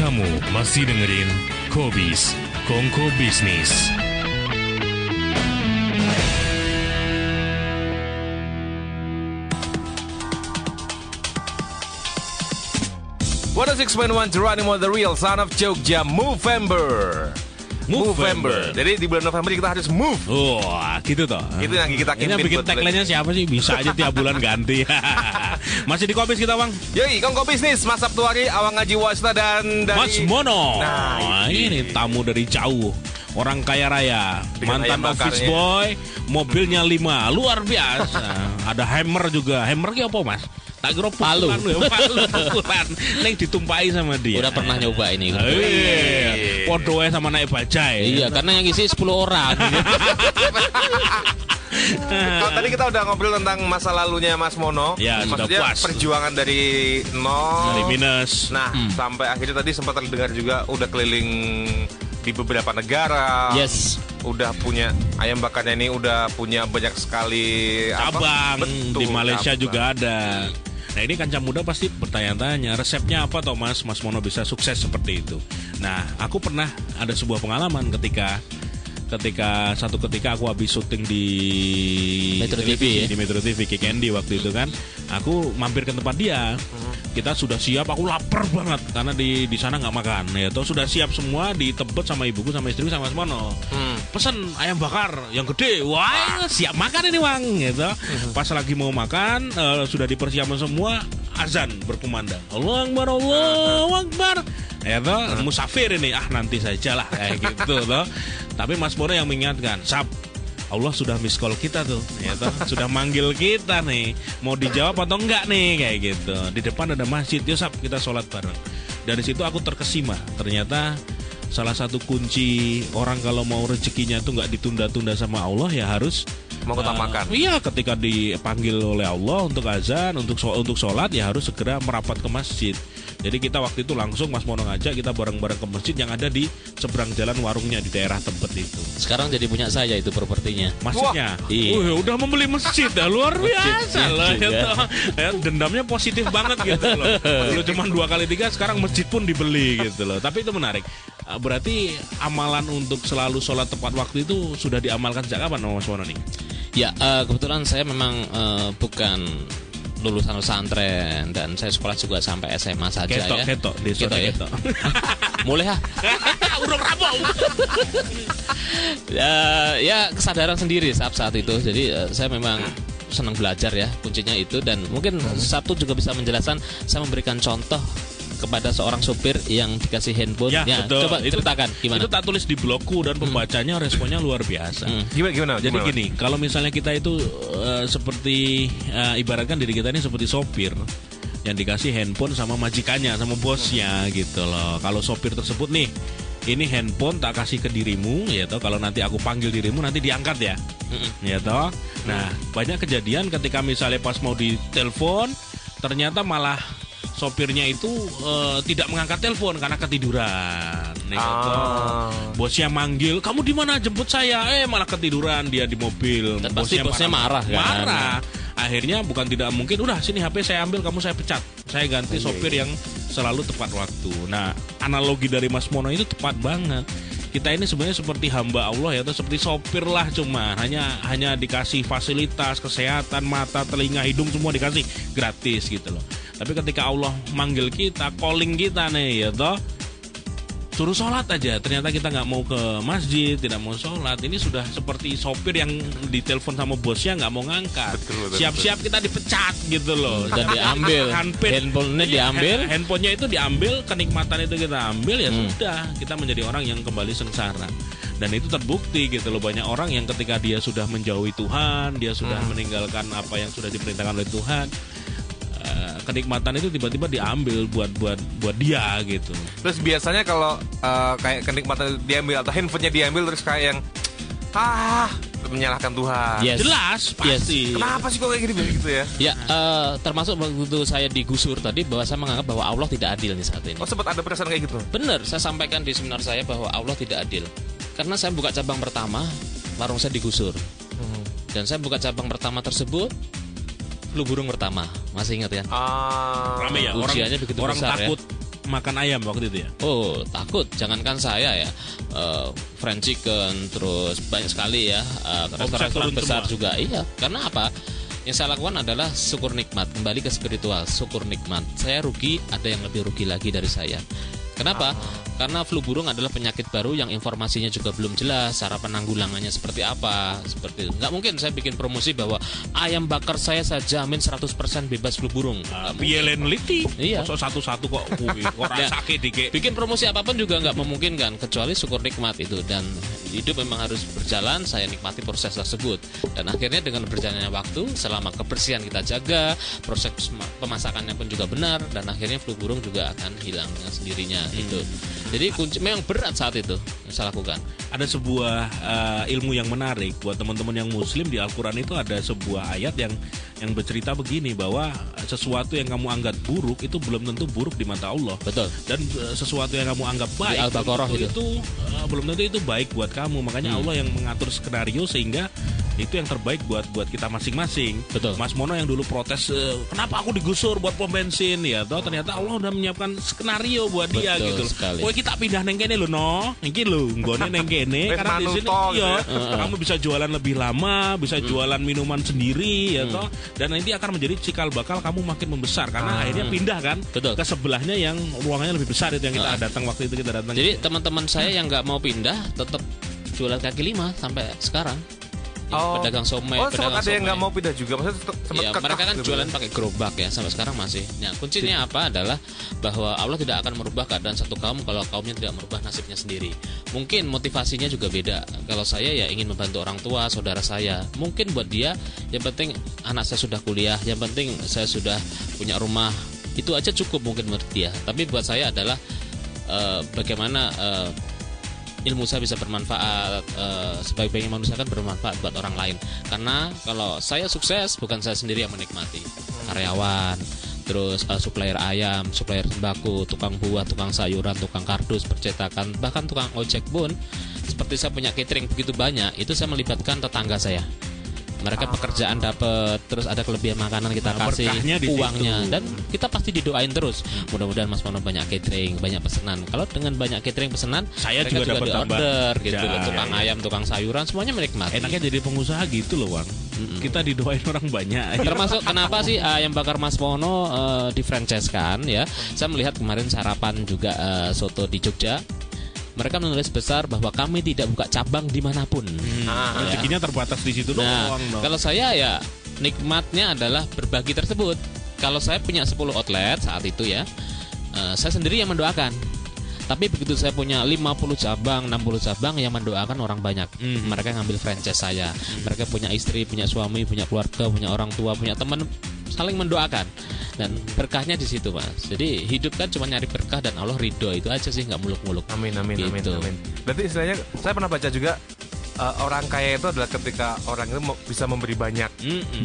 Kamu masih dengerin Kobis, Kongko Bisnis. 106.1 Geronimo The Real Son of Jogja Movember. Jadi di bulan November kita harus move. Wah, gitu toh. Itu yang kita ini yang bikin tagline-nya siapa sih? Bisa aja tiap bulan ganti. Masih di Kobis kita, Bang. Yoi, Kongko Bisnis, Mas Sabtu hari, Awang Ngaji Wasda dan dari Mas Mono. Nah, ini tamu dari jauh. Orang kaya raya, dengan mantan office boy, mobilnya 5, luar biasa. Ada hammer juga. Hammer apa, Mas? Tak kira palu. Neng ditumpai sama dia. Udah pernah nyoba ini. Iya. Podoe sama naik bajai. Iya, karena yang isi 10 orang. Kalau tadi kita udah ngobrol tentang masa lalunya Mas Mono. Ya, maksudnya perjuangan dari nol, dari minus. Nah, sampai akhirnya tadi sempat terdengar juga udah keliling di beberapa negara. Yes. Udah punya ayam bakarnya ini, udah punya banyak sekali cabang. Betul, di Malaysia cabang juga ada. Nah ini kanca muda pasti bertanya-tanya resepnya apa toh Mas Mono bisa sukses seperti itu. Nah aku pernah ada sebuah pengalaman ketika satu ketika aku habis syuting di Metro TV, di Metro TV Kick Andy waktu itu kan, aku mampir ke tempat dia. Kita sudah siap, aku lapar banget karena di sana nggak makan ya. Toh sudah siap semua di Tebet sama ibuku sama istriku sama Mas Mono. Pesen ayam bakar yang gede, wah siap makan ini Wang gitu. Pas lagi mau makan sudah dipersiapkan semua, azan berkumandang. Allahu Akbar, Allahu Akbar. Ya toh musafir ini nanti saja lah kayak gitu toh. Tapi Mas Mono yang mengingatkan, Sap, Allah sudah miss call kita tuh, ya toh, sudah manggil kita nih, mau dijawab atau enggak nih kayak gitu. Di depan ada masjid, yuk Sap kita sholat bareng. Dari situ aku terkesima, ternyata salah satu kunci orang kalau mau rezekinya tuh nggak ditunda-tunda sama Allah ya harus mengutamakan. Iya, ketika dipanggil oleh Allah untuk azan, untuk sholat ya harus segera merapat ke masjid. Jadi kita waktu itu langsung Mas Mono ngajak kita bareng-bareng ke masjid yang ada di seberang jalan warungnya di daerah Tebet itu. Sekarang jadi punya saya itu propertinya. Masjidnya? Iya. Udah membeli masjid dah, luar biasa loh. Ya, dendamnya positif banget gitu loh. Dulu cuma 2 kali 3, sekarang masjid pun dibeli gitu loh. Tapi itu menarik. Berarti amalan untuk selalu sholat tepat waktu itu sudah diamalkan sejak kapan Mas Mono nih? Ya, kebetulan saya memang bukan lulusan pesantren dan saya sekolah juga sampai SMA saja Ketok, ya. Mulai Urung rabong. Ya kesadaran sendiri saat itu. Jadi saya memang senang belajar ya, kuncinya itu. Dan mungkin satu juga bisa menjelaskan, saya memberikan contoh kepada seorang supir yang dikasih handphone. Ya, coba ceritakan gimana. Itu tak tulis di blogku dan pembacanya responnya luar biasa. Gimana? Jadi gini, kalau misalnya kita itu seperti ibaratkan diri kita ini seperti sopir yang dikasih handphone sama majikannya, sama bosnya gitu loh. Kalau sopir tersebut nih, ini handphone tak kasih ke dirimu, ya toh. Kalau nanti aku panggil dirimu nanti diangkat ya, ya toh. Nah banyak kejadian ketika misalnya pas mau ditelepon ternyata malah sopirnya itu tidak mengangkat telepon karena ketiduran. Bosnya manggil, kamu di mana, jemput saya. Malah ketiduran dia di mobil. Dan pasti bosnya marah kan? Marah. Akhirnya bukan tidak mungkin, udah sini HP saya ambil, kamu saya pecat. Saya ganti sopir yang selalu tepat waktu. Nah, analogi dari Mas Mono itu tepat banget. Kita ini sebenarnya seperti hamba Allah ya, atau seperti sopir lah, cuma hanya dikasih fasilitas kesehatan, mata, telinga, hidung semua dikasih gratis gitu loh. Tapi ketika Allah manggil kita, calling kita nih ya toh, suruh sholat aja, ternyata kita nggak mau ke masjid, tidak mau sholat. Ini sudah seperti sopir yang ditelepon sama bosnya nggak mau ngangkat. Siap-siap kita dipecat gitu loh. Dan diambil handphonenya, handphonenya itu diambil, kenikmatan itu kita ambil, ya sudah, kita menjadi orang yang kembali sengsara. Dan itu terbukti gitu loh, banyak orang yang ketika dia sudah menjauhi Tuhan, dia sudah meninggalkan apa yang sudah diperintahkan oleh Tuhan, kenikmatan itu tiba-tiba diambil buat dia gitu. Terus biasanya kalau kayak kenikmatan diambil atau handphonenya diambil, terus kayak yang menyalahkan Tuhan. Yes. Jelas pasti. Yes. Kenapa sih kok kayak gitu ya? Ya, termasuk waktu saya digusur tadi bahwa saya menganggap bahwa Allah tidak adil nih saat ini. Oh, sempat ada perasaan kayak gitu? Benar, saya sampaikan di seminar saya bahwa Allah tidak adil. Karena saya buka cabang pertama, warung saya digusur. Dan saya buka cabang pertama tersebut, flu burung pertama, masih ingat kan? Rame ya, usianya begitu orang besar takut ya. Makan ayam waktu itu ya? Oh, takut, jangankan saya ya, fried chicken, terus banyak sekali ya, restoran besar semua juga. Iya, karena apa? Yang saya lakukan adalah syukur nikmat, kembali ke spiritual, syukur nikmat. Saya rugi, ada yang lebih rugi lagi dari saya. Kenapa? Karena flu burung adalah penyakit baru yang informasinya juga belum jelas, cara penanggulangannya seperti apa, seperti itu. Nggak mungkin saya bikin promosi bahwa ayam bakar saya jamin 100% bebas flu burung. Piye neliti? Iya. Satu-satu kok sakit dikit. Bikin promosi apapun juga nggak memungkinkan kecuali syukur nikmat itu. Dan hidup memang harus berjalan, saya nikmati proses tersebut. Dan akhirnya dengan berjalannya waktu, selama kebersihan kita jaga, proses pemasakannya pun juga benar, dan akhirnya flu burung juga akan hilang dengan sendirinya. Itu. Jadi kunci memang berat saat itu yang saya lakukan. Ada sebuah ilmu yang menarik buat teman-teman yang Muslim. Di Al-Quran itu ada sebuah ayat yang bercerita begini, bahwa sesuatu yang kamu anggap buruk itu belum tentu buruk di mata Allah. Betul. Dan sesuatu yang kamu anggap baik Al-Baqarah itu belum tentu itu baik buat kamu. Makanya Allah yang mengatur skenario sehingga itu yang terbaik buat kita masing-masing. Betul. Mas Mono yang dulu protes, kenapa aku digusur buat pom bensin ya, toh ternyata Allah udah menyiapkan skenario buat dia gitu. Woi kita pindah neng kene lho no, iki lho nggone neng kene karena di sini iya kamu bisa jualan lebih lama, bisa jualan minuman sendiri ya toh, dan nanti akan menjadi cikal bakal kamu makin membesar karena akhirnya pindah kan ke sebelahnya yang ruangannya lebih besar itu yang kita datang waktu itu kita datang. Jadi teman-teman saya yang nggak mau pindah tetap jualan kaki lima sampai sekarang. Pedagang somai, pedagang ada yang nggak mau pindah juga, maksudnya ya, mereka kan jualan pakai gerobak ya sampai sekarang masih. Nah kuncinya apa adalah bahwa Allah tidak akan merubah keadaan satu kaum kalau kaumnya tidak merubah nasibnya sendiri. Mungkin motivasinya juga beda. Kalau saya ya ingin membantu orang tua, saudara saya. Mungkin buat dia yang penting anak saya sudah kuliah, yang penting saya sudah punya rumah, itu aja cukup mungkin menurut dia. Tapi buat saya adalah bagaimana ilmu saya bisa bermanfaat, sebaik-baiknya manusia kan bermanfaat buat orang lain. Karena kalau saya sukses bukan saya sendiri yang menikmati, karyawan, terus supplier ayam, supplier sembako, tukang buah, tukang sayuran, tukang kardus, percetakan, bahkan tukang ojek pun. Seperti saya punya catering begitu banyak, itu saya melibatkan tetangga saya. Mereka pekerjaan dapat, terus ada kelebihan makanan kita kasih, uangnya, dan kita pasti didoain terus. Mudah-mudahan Mas Mono banyak catering, banyak pesanan. Kalau dengan banyak catering pesanan, saya juga dapat order gitu loh. Tukang ayam, tukang sayuran, semuanya menikmati. Enaknya jadi pengusaha gitu loh, Bang. Kita didoain orang banyak. Termasuk kenapa sih ayam bakar Mas Mono di franchise kan ya? Saya melihat kemarin sarapan juga soto di Jogja. Mereka menulis besar bahwa kami tidak buka cabang dimanapun. Rezekinya terbatas di situ doang. Kalau saya ya nikmatnya adalah berbagi tersebut. Kalau saya punya 10 outlet saat itu ya, saya sendiri yang mendoakan. Tapi begitu saya punya 50 cabang, 60 cabang yang mendoakan orang banyak. Mereka ngambil franchise saya. Mereka punya istri, punya suami, punya keluarga, punya orang tua, punya teman, saling mendoakan. Dan berkahnya di situ, Mas. Jadi hidup kan cuma nyari berkah dan Allah ridho, itu aja sih, nggak muluk-muluk. Amin. Gitu. Berarti istilahnya saya pernah baca juga orang kaya itu adalah ketika orang itu bisa memberi banyak.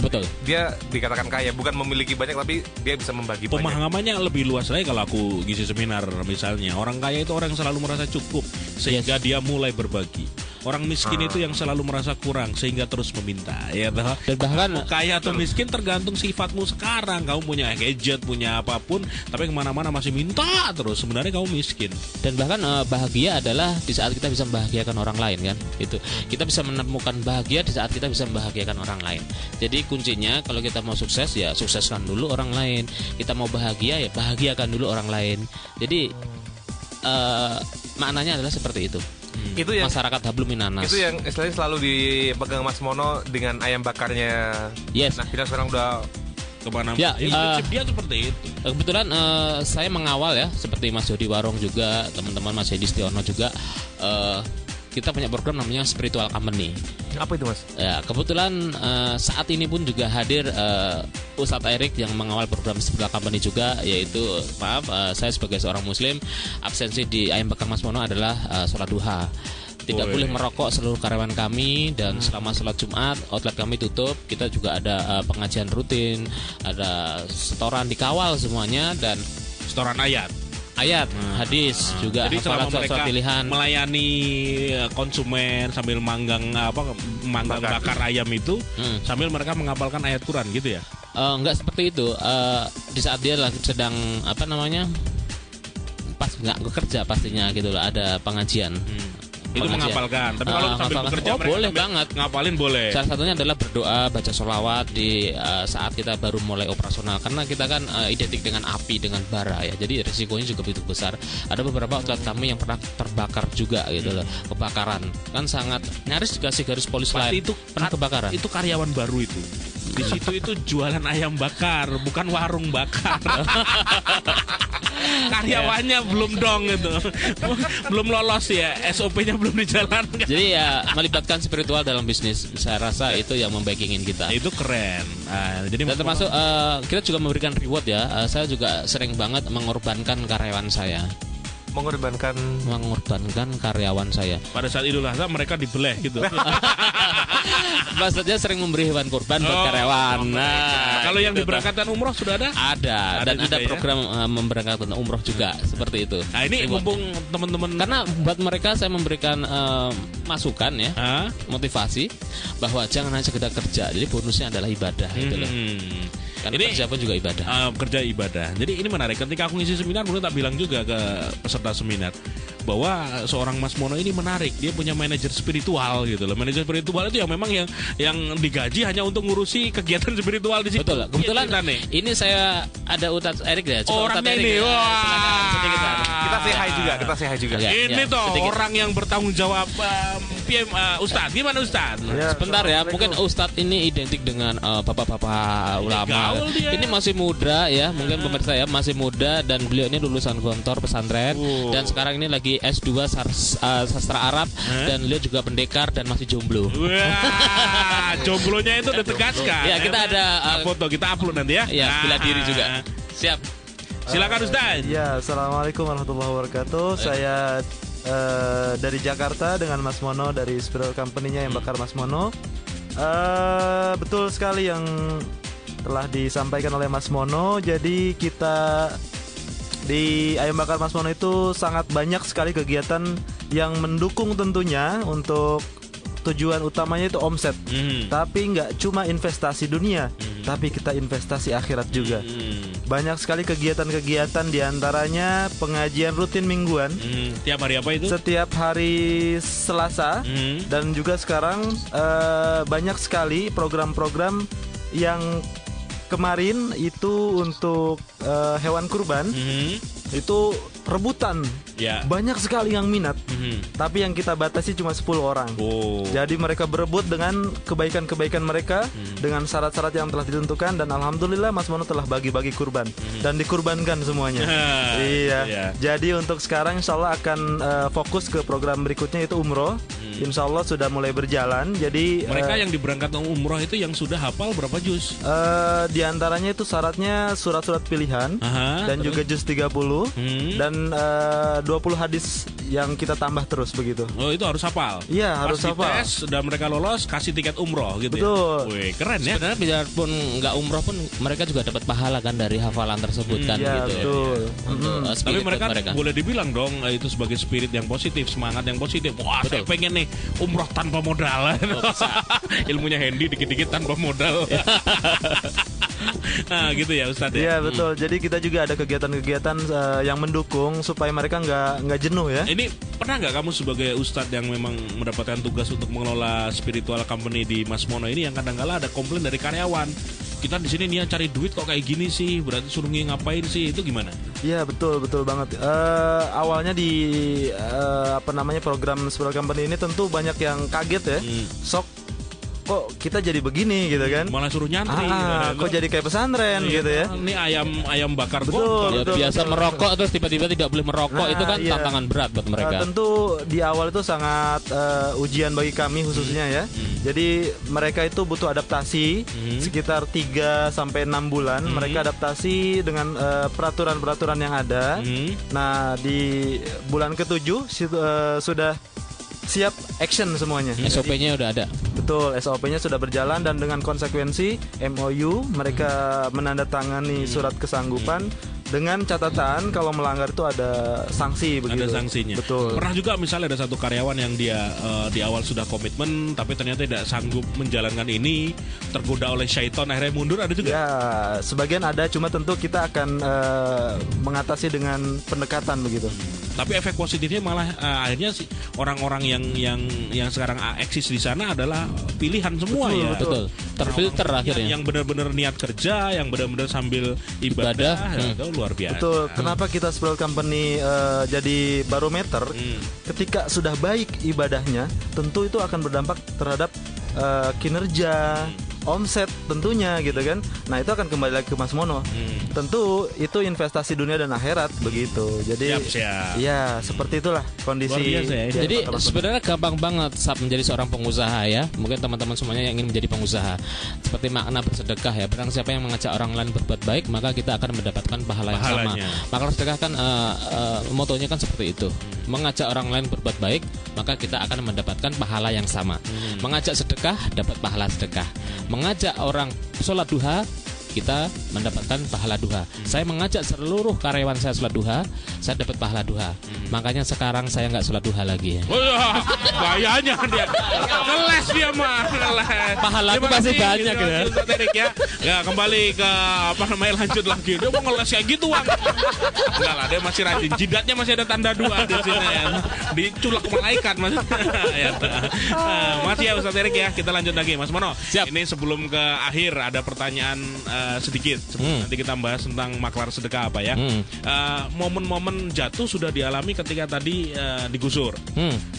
Betul. Dia dikatakan kaya bukan memiliki banyak tapi dia bisa membagi banyak. Pemahamannya lebih luas lagi kalau aku ngisi seminar misalnya. Orang kaya itu orang yang selalu merasa cukup sehingga dia mulai berbagi. Orang miskin itu yang selalu merasa kurang sehingga terus meminta, ya toh. Dan bahkan kaya atau miskin tergantung sifatmu sekarang. Kamu punya gadget, punya apapun, tapi kemana-mana masih minta terus. Sebenarnya kamu miskin. Dan bahkan bahagia adalah di saat kita bisa membahagiakan orang lain kan. Itu kita bisa menemukan bahagia di saat kita bisa membahagiakan orang lain. Jadi kuncinya kalau kita mau sukses ya sukseskan dulu orang lain. Kita mau bahagia ya bahagiakan dulu orang lain. Jadi maknanya adalah seperti itu. Itu yang masyarakat hablum minanas. Itu yang istilahnya selalu dipegang Mas Mono dengan ayam bakarnya. Yes. Nah kita sekarang udah kemana? Ya, dia seperti itu. Kebetulan saya mengawal ya, seperti Mas Jody Warung juga, teman-teman Mas Hedi Stiono juga. Kita punya program namanya Spiritual Company. Apa itu, Mas? Ya, kebetulan saat ini pun juga hadir Ustadz Erik yang mengawal program Spiritual Company juga, yaitu saya sebagai seorang muslim, absensi di ayam bakar Mas Mono adalah sholat duha. Tidak boleh merokok seluruh karyawan kami, dan selama sholat Jumat outlet kami tutup. Kita juga ada pengajian rutin, ada setoran dikawal semuanya, dan setoran ayat, hadis juga. Jadi selama mereka pilihan melayani konsumen sambil manggang bakar ayam itu, sambil mereka menghafalkan ayat Quran gitu ya? Enggak seperti itu. Di saat dia lagi sedang pas nggak bekerja pastinya gitu lah, ada pengajian. Itu menghafalkan. Tapi kalau sambil bekerja boleh banget. Ngapalin boleh. Salah satunya adalah berdoa, baca sholawat di saat kita baru mulai operasional. Karena kita kan identik dengan api, dengan bara ya. Jadi risikonya juga begitu besar. Ada beberapa outlet kami yang pernah terbakar juga gitu loh. Kebakaran. Kan sangat nyaris dikasih garis polis lain. Itu pernah kebakaran. Itu karyawan baru itu. Di situ itu jualan ayam bakar, bukan warung bakar. Karyawannya belum dong itu. Belum lolos ya, SOP-nya belum dijalankan. Jadi ya melibatkan spiritual dalam bisnis, saya rasa itu yang membackingin kita. Itu keren. Jadi dan termasuk kita juga memberikan reward ya. Saya juga sering banget mengorbankan karyawan saya. mengorbankan karyawan saya. Pada saat Idul Adha mereka dibeleh gitu. Maksudnya sering memberi hewan kurban buat karyawan. Nah, kalau yang gitu diberangkatkan umroh sudah ada? Ada dan juga ada program memberangkatkan umroh juga seperti itu. Nah, ini mumpung teman-teman, karena buat mereka saya memberikan masukan ya, motivasi bahwa jangan hanya sekedar kerja. Jadi bonusnya adalah ibadah gitu loh. Karena ini kerja pun juga ibadah. Kerja ibadah. Jadi ini menarik. Ketika aku ngisi seminar, kemudian tak bilang juga ke peserta seminar bahwa seorang Mas Mono ini menarik. Dia punya manajer spiritual gitu loh. Manajer spiritual itu yang memang yang digaji hanya untuk ngurusi kegiatan spiritual di situ. Betul. Kebetulan ini saya ada Ustadz Erik ya. Orangnya ini, wah. Kita say hi juga. Ini toh orang yang bertanggung jawab. PM Ustadz, gimana Ustadz? Ya, sebentar ya, mungkin Ustadz ini identik dengan bapak-bapak ulama. Ini masih muda ya, mungkin pemirsa ya, masih muda dan beliau ini lulusan Gontor pesantren dan sekarang ini lagi S2 sastra Arab dan beliau juga pendekar dan masih jomblo. Wah, jomblonya itu ditegaskan. Ya, kita ada foto, kita upload nanti ya. Ya, bela diri juga. Siap. Silakan Ustadz. Ya, assalamualaikum warahmatullahi wabarakatuh. Saya dari Jakarta dengan Mas Mono dari Spiral Company-nya yang bakar Mas Mono. Betul sekali yang telah disampaikan oleh Mas Mono. Jadi kita di Ayam Bakar Mas Mono itu sangat banyak sekali kegiatan yang mendukung tentunya untuk tujuan utamanya itu omset. Tapi nggak cuma investasi dunia, tapi kita investasi akhirat juga. Banyak sekali kegiatan-kegiatan, diantaranya pengajian rutin mingguan. Tiap hari apa itu? Setiap hari Selasa. Dan juga sekarang banyak sekali program-program yang kemarin itu untuk hewan kurban. Itu rebutan. Banyak sekali yang minat. Tapi yang kita batasi cuma 10 orang. Jadi mereka berebut dengan kebaikan-kebaikan mereka, dengan syarat-syarat yang telah ditentukan. Dan alhamdulillah Mas Mono telah bagi-bagi kurban dan dikurbankan semuanya. Iya. Jadi untuk sekarang insya Allah akan fokus ke program berikutnya, yaitu umroh. Insya Allah sudah mulai berjalan. Jadi mereka yang diberangkatkan umroh itu yang sudah hafal berapa juz? Di antaranya itu syaratnya surat-surat pilihan dan juga juz 30 dan 20 hadis yang kita tambah terus begitu. Oh, itu harus hafal. Iya, harus hafal. Tes dan mereka lolos, kasih tiket umroh gitu. Betul. Ya. Wih, keren ya. Sebenarnya biarpun nggak umroh pun mereka juga dapat pahala kan dari hafalan tersebut kan gitu. Betul. Ya. Tapi mereka boleh dibilang dong itu sebagai spirit yang positif, semangat yang positif. Wah, saya pengen nih umroh tanpa modal. Ilmunya Hendy dikit-dikit tanpa modal. Nah, gitu ya Ustadz ya. Iya, betul. Jadi kita juga ada kegiatan-kegiatan yang mendukung supaya mereka nggak jenuh ya. Ini pernah nggak kamu sebagai Ustadz yang memang mendapatkan tugas untuk mengelola spiritual company di Mas Mono ini yang kadang-kala ada komplain dari karyawan? Kita di sini niat cari duit kok kayak gini sih, berarti suruh ngapain sih, itu gimana? Iya, betul banget. Awalnya di program Spiral Company ini tentu banyak yang kaget ya, sok kok kita jadi begini gitu kan, malah suruh nyantri kok jadi kayak pesantren gitu ya. Ini ayam bakar betul, biasa merokok terus tiba-tiba tidak boleh merokok, itu kan tantangan berat buat mereka. Tentu di awal itu sangat ujian bagi kami khususnya ya. Jadi mereka itu butuh adaptasi sekitar 3-6 bulan. Mereka adaptasi dengan peraturan-peraturan yang ada. Nah, di bulan ke-7 sudah siap action semuanya. SOP-nya udah ada. Betul, SOP-nya sudah berjalan dan dengan konsekuensi MOU mereka menandatangani surat kesanggupan dengan catatan kalau melanggar itu ada sanksi begitu. Ada sanksinya. Betul. Pernah juga misalnya ada satu karyawan yang dia di awal sudah komitmen tapi ternyata tidak sanggup menjalankan ini, tergoda oleh syaitan akhirnya mundur, ada juga? Ya, sebagian ada, cuma tentu kita akan mengatasi dengan pendekatan begitu. Tapi efek positifnya malah akhirnya sih orang-orang yang sekarang eksis di sana adalah pilihan semua. Betul, ya. Betul. Terfilter akhirnya. Yang benar-benar niat kerja, yang benar-benar sambil ibadah. Itu luar biasa. Betul. Kenapa kita Spiral Company jadi barometer? Ketika sudah baik ibadahnya, tentu itu akan berdampak terhadap kinerja, omset tentunya gitu kan. Nah itu akan kembali lagi ke Mas Mono. Tentu itu investasi dunia dan akhirat begitu. Jadi ya seperti itulah kondisi. Jadi sebenarnya gampang banget saat menjadi seorang pengusaha ya. Mungkin teman-teman semuanya yang ingin menjadi pengusaha. Seperti makna bersedekah ya. Barang siapa yang mengajak orang lain berbuat baik, maka kita akan mendapatkan pahala yang sama. Maka sedekah kan motonya kan seperti itu. Mengajak orang lain berbuat baik, maka kita akan mendapatkan pahala yang sama. Mengajak sedekah, dapat pahala sedekah. Mengajak orang sholat duha, kita mendapatkan pahala duha. Saya mengajak seluruh karyawan saya sholat duha, saya dapat pahala duha. Makanya sekarang saya nggak sholat duha lagi. Bahayanya dia. Ngeles dia mah. Pahala aku masih banyak ya. Ya kembali ke lanjut lagi. Dia mau ngeles kayak gitu Wang. Enggak lah, dia masih rajin. Jidatnya masih ada tanda 2 di sini ya. Diculak malaikat Mas. Masih ya Ustaz Erik ya. Kita lanjut lagi Mas Mono. Siap. Ini sebelum ke akhir ada pertanyaan sedikit. Nanti kita bahas tentang maklar sedekah apa ya. Momen-momen jatuh sudah dialami ketika tadi digusur.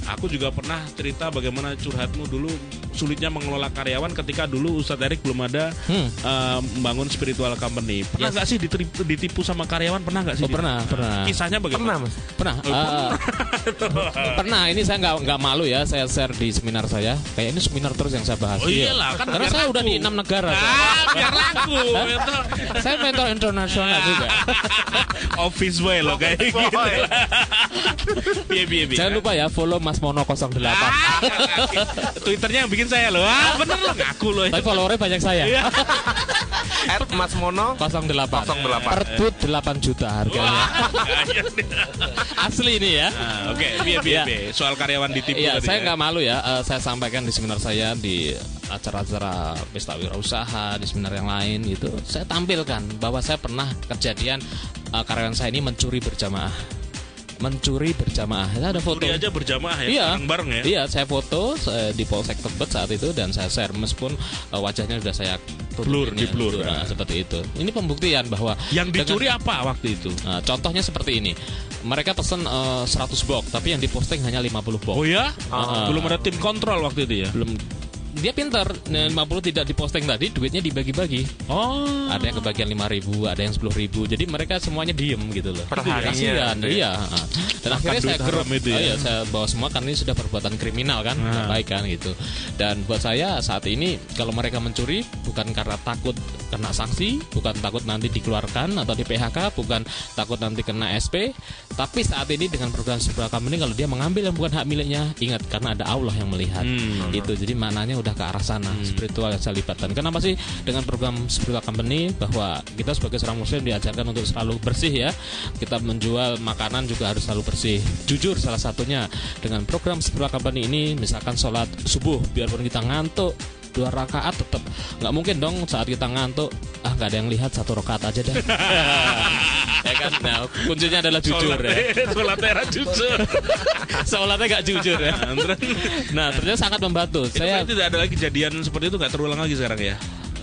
Aku juga pernah cerita bagaimana curhatmu dulu sulitnya mengelola karyawan ketika dulu Ustadz Erik belum ada membangun spiritual company. Pernah nggak sih ditipu sama karyawan? Pernah nggak sih? Oh, pernah. Kisahnya bagaimana? Pernah. Pernah. Ini saya nggak malu ya. Saya share di seminar saya. Kayak ini seminar terus yang saya bahas. Oh iyalah, kan karena saya udah di 6 negara. Biar laku. Saya mentor internasional juga. Office boy loh kayak gitu. Jangan lupa ya follow Mas Mono 08. Twitternya yang bikin saya loh. Bener loh ngaku loh. Tapi followernya banyak saya. Mas Mono 08. Per tweet 8 juta harganya. Asli ini ya. Oke, soal karyawan ditipu. Iya, saya nggak malu ya. Saya sampaikan di seminar saya di acara-acara pesta wirausaha, di seminar yang lain gitu. Saya tampilkan bahwa saya pernah kejadian karyawan saya ini mencuri berjamaah. Saya ada foto. Mencuri aja berjamaah ya, iya, bareng ya. Iya, saya foto di Polsek Tebet saat itu dan saya share meskipun wajahnya sudah saya blur. Nah, seperti itu. Ini pembuktian bahwa yang dicuri apa waktu itu? Contohnya seperti ini. Mereka pesen 100 box, tapi yang diposting hanya 50 box. Oh ya? Belum ada tim kontrol waktu itu ya? Belum. Dia pintar, 50 tidak diposting tadi, duitnya dibagi-bagi. Oh. Ada yang kebagian 5.000, ada yang 10.000. Jadi mereka semuanya diem gitu loh. Perharinya. Iya. Dan akhirnya saya grup itu ya? Saya bawa semua kan ini sudah perbuatan kriminal kan, nggak baik kan gitu. Dan buat saya saat ini kalau mereka mencuri bukan karena takut kena sanksi, bukan takut nanti dikeluarkan atau di PHK, bukan takut nanti kena SP, tapi saat ini dengan program sebuah company kalau dia mengambil yang bukan hak miliknya, ingat karena ada Allah yang melihat. Itu jadi maknanya udah ke arah sana, spiritual yang saya libatkan. Kenapa sih dengan program spiritual company bahwa kita sebagai seorang muslim diajarkan untuk selalu bersih ya. Kita menjual makanan juga harus selalu bersih. Jujur salah satunya dengan program spiritual company ini, misalkan sholat subuh biarpun kita ngantuk 2 rakaat tetap nggak mungkin dong saat kita ngantuk nggak ada yang lihat 1 rakaat aja deh. Ya kan, nah kuncinya adalah jujur ya. Sholatnya jujur. Sholatnya nggak jujur ya. Nah ternyata sangat membantu. Saya tidak ada lagi kejadian seperti itu, nggak terulang lagi sekarang ya.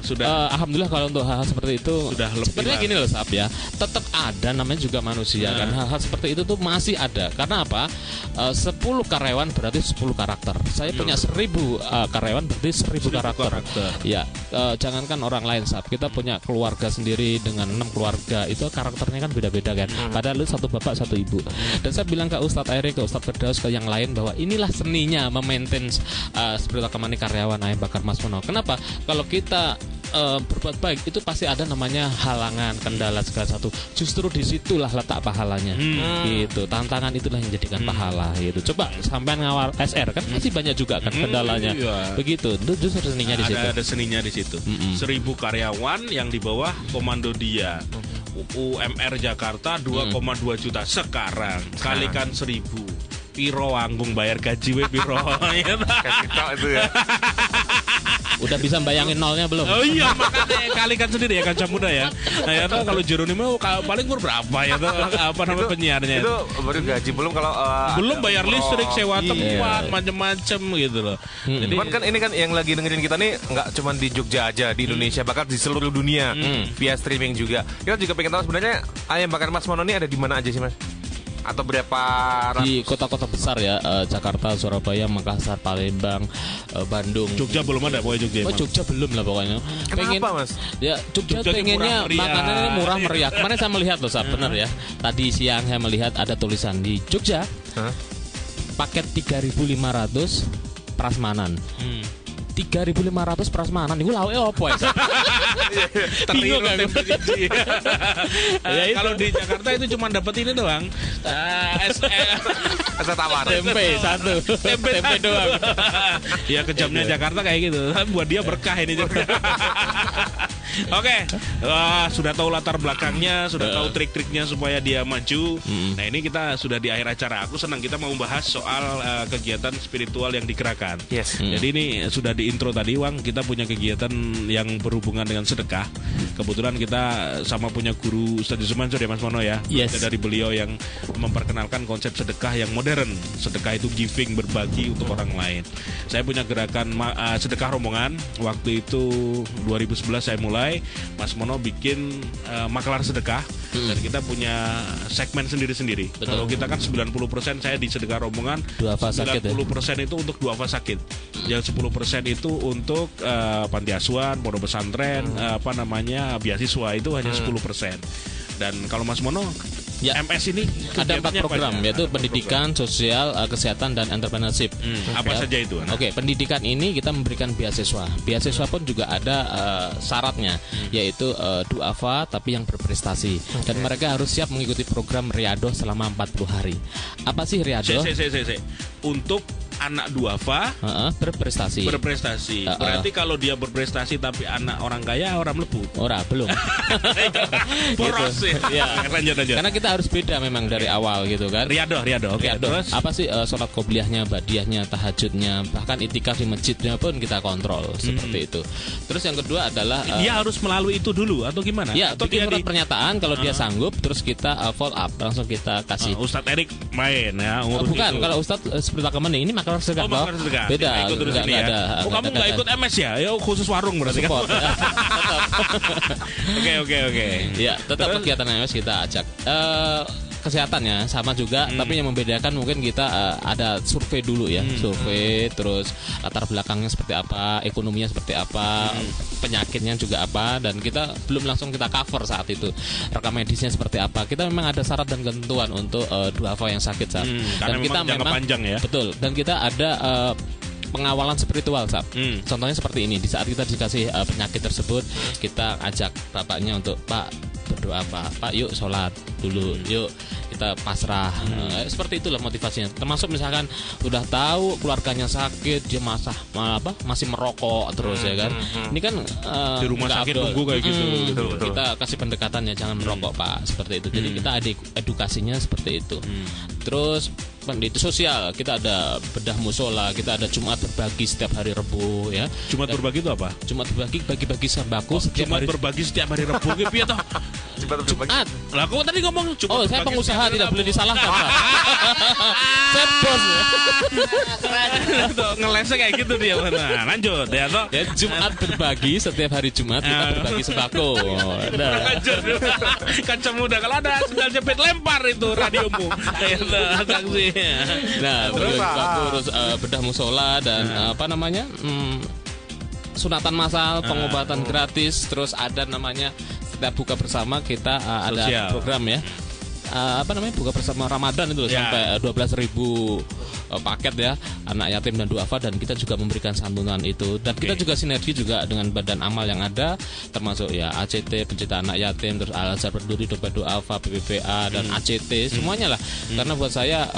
Sudah. Alhamdulillah kalau untuk hal-hal seperti itu sudah lebih. Sebenarnya gini loh Sab ya, tetap ada namanya juga manusia kan. Hal-hal seperti itu tuh masih ada. Karena apa? 10 karyawan berarti 10 karakter. Saya punya 1000 karyawan berarti 1000 karakter. Ya, jangankan orang lain Sab, kita punya keluarga sendiri dengan 6 keluarga, itu karakternya kan beda-beda kan. Padahal itu 1 bapak 1 ibu. Dan saya bilang ke Ustadz Erik, ke Ustadz Firdaus, ke yang lain bahwa inilah seninya memaintain spiritual company karyawan Ayam Bakar Mas Mono. Kenapa? Kalau kita berbuat baik itu pasti ada namanya halangan, kendala segala satu. Justru disitulah letak pahalanya. Gitu. Tantangan itulah yang menjadikan pahala. Gitu. Coba sampean ngawal SR kan masih banyak juga kan kendalanya. Begitu. Itu justru seninya di situ. Ada seninya di situ. 1000 karyawan yang di bawah komando dia. UMR Jakarta 2,2 juta sekarang. Kalikan 1000. Piro anggung bayar gaji piro. Itu ya. Udah bisa bayangin nolnya belum? Oh iya, makanya kalikan sendiri ya Kaca Muda ya. Nah ya tuh kalau Jeronimo paling berapa ya tuh apa namanya penyiarnya? Itu baru gaji belum kalau belum bayar listrik, sewa tempat, macam-macam gitu loh. Jadi cuman kan ini kan yang lagi dengerin kita nih nggak cuma di Jogja aja, di Indonesia bahkan di seluruh dunia via streaming juga. Kita juga pengen tahu sebenarnya Ayam Bakar Mas Mono ini ada di mana aja sih Mas? Atau berapa di kota-kota besar ya, Jakarta, Surabaya, Makassar, Palembang, Bandung. Jogja belum ada, pokoknya Jogja. Jogja belum lah pokoknya. Kenapa, Mas? Ya Jogja pengennya makanannya murah meriah. Kemarin saya melihat loh, benar ya. Tadi siang saya melihat ada tulisan di Jogja. Paket 3.500 prasmanan. 3.500 prasmanan itu lauke opo ya? Bingung kan? Kalau di Jakarta itu cuma dapat ini doang. Es tawar. Tempe satu. Tempe doang. Ya kejamnya Jakarta kayak gitu. Buat dia berkah ini. Oke, sudah tahu latar belakangnya, sudah tahu trik-triknya supaya dia maju. Nah ini kita sudah di akhir acara. Aku senang kita mau membahas soal kegiatan spiritual yang digerakkan. Yes. Jadi ini sudah di intro tadi, Wang, kita punya kegiatan yang berhubungan dengan sedekah. Kebetulan kita sama punya guru Ustadz Yusuf Mansur ya, Mas Mono ya. Yes. Dari beliau yang memperkenalkan konsep sedekah yang modern. Sedekah itu giving, berbagi untuk orang lain. Saya punya gerakan sedekah rombongan. Waktu itu 2011 saya mulai. Mas Mono bikin maklar sedekah. Dan kita punya segmen sendiri-sendiri. Kalau kita kan 90% saya di sedekah rombongan, 90% itu untuk duafa sakit. Yang 10% itu untuk panti asuhan, pondok pesantren, beasiswa, itu hanya 10%. Dan kalau Mas Mono, ya, MS ini ada 4 program, yaitu pendidikan, sosial, kesehatan, dan entrepreneurship. Apa saja itu? Oke, pendidikan ini kita memberikan beasiswa. Beasiswa pun juga ada syaratnya, yaitu duafa tapi yang berprestasi. Dan mereka harus siap mengikuti program Riadoh selama 40 hari. Apa sih Riadoh? Untuk anak duafa berprestasi. Berarti kalau dia berprestasi tapi anak orang kaya, orang mlebu. Belum. Boros ya. Lanjut. Karena kita harus beda memang dari awal gitu kan. Riadoh. Oke. Terus apa sih sholat qobliyahnya, badiahnya, tahajudnya, bahkan itikaf di masjidnya pun kita kontrol seperti itu. Terus yang kedua adalah dia harus melalui itu dulu atau gimana? Ya, atau bikin surat pernyataan kalau dia sanggup, terus kita follow up, langsung kita kasih. Ustadz Erik main ya. Bukan, itu. Kalau Ustadz seperti Kemenang ini maklar sedekah. Beda. Enggak ada. Kamu nggak ikut MS ya? Ya khusus warung berarti kan. Oke. Ya, tetap kegiatan MS kita ajak. Kesehatannya sama juga, tapi yang membedakan mungkin kita ada survei dulu ya, survei, terus latar belakangnya seperti apa, ekonominya seperti apa, penyakitnya juga apa, dan kita belum langsung kita cover saat itu rekam medisnya seperti apa. Kita memang ada syarat dan ketentuan untuk duafa yang sakit saat. Dan kita memang panjang ya. Betul. Dan kita ada pengawalan spiritual, Contohnya seperti ini, di saat kita dikasih penyakit tersebut, kita ajak bapaknya untuk Pak berdoa, Pak yuk sholat dulu, yuk kita pasrah. Seperti itulah motivasinya. Termasuk misalkan udah tahu keluarganya sakit, dia masih merokok terus ya kan. Ini kan di rumah sakit tunggu kayak gitu. Betul. Kita kasih pendekatannya, jangan merokok Pak, seperti itu. Jadi kita ada edukasinya seperti itu. Terus pendidik sosial, kita ada bedah musola, kita ada Jumat berbagi setiap hari Rebu ya. Jumat berbagi itu apa? Jumat bagi sembako setiap Jumat hari. Berbagi setiap hari Rebu gitu ya toh. Jumat. Lah kok tadi ngomong Jumat. Saya pengusaha, tidak boleh disalahkan, Pak. Saya bos. Ngelesnya kayak gitu dia. Nah, lanjut ya toh. Ya, Jumat berbagi setiap hari Jumat kita berbagi sembako. Lanjut. Kaca muda, kalau ada sendal jepit lempar itu radiomu. Saksi. Nah, terus bedah musola dan sunatan massal, pengobatan gratis, terus ada namanya setiap buka bersama kita ada program ya. Buka bersama Ramadan itu sampai 12.000 paket ya, anak yatim dan duafa, dan kita juga memberikan santunan itu. Dan kita juga sinergi juga dengan badan amal yang ada, termasuk ya ACT pencinta anak yatim, terus Al Azhar Peduli, Dompet Duafa, BPPA dan ACT semuanya lah. Karena buat saya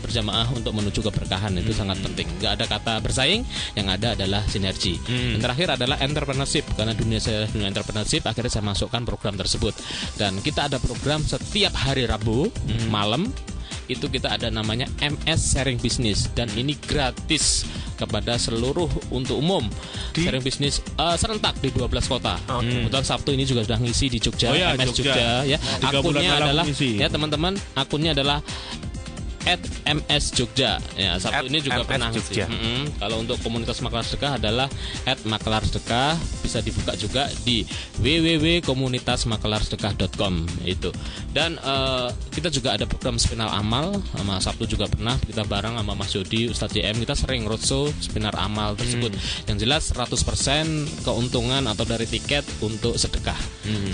berjamaah untuk menuju keberkahan itu sangat penting. Nggak ada kata bersaing, yang ada adalah sinergi. Dan terakhir adalah entrepreneurship, karena dunia entrepreneurship akhirnya saya masukkan program tersebut. Dan kita ada program setiap hari Rabu malam, itu kita ada namanya MS Sharing Business, dan ini gratis kepada seluruh untuk umum. Sharing Business serentak di 12 kota. Kebetulan Sabtu ini juga sudah ngisi di Jogja, MS Jogja ya. Akunnya adalah ya teman-teman, akunnya adalah @MS Jogja ya. Sabtu ini juga pernah ngisi. Kalau untuk komunitas maklar sedekah adalah @maklar sedekah bisa dibuka juga di www.komunitasmakelarsedekah.com itu. Dan kita juga ada program Spinal Amal, sama Sabtu juga pernah kita bareng sama Mas Jody, Ustadz JM, kita sering roadshow Spinal Amal tersebut. Yang jelas 100% keuntungan atau dari tiket untuk sedekah.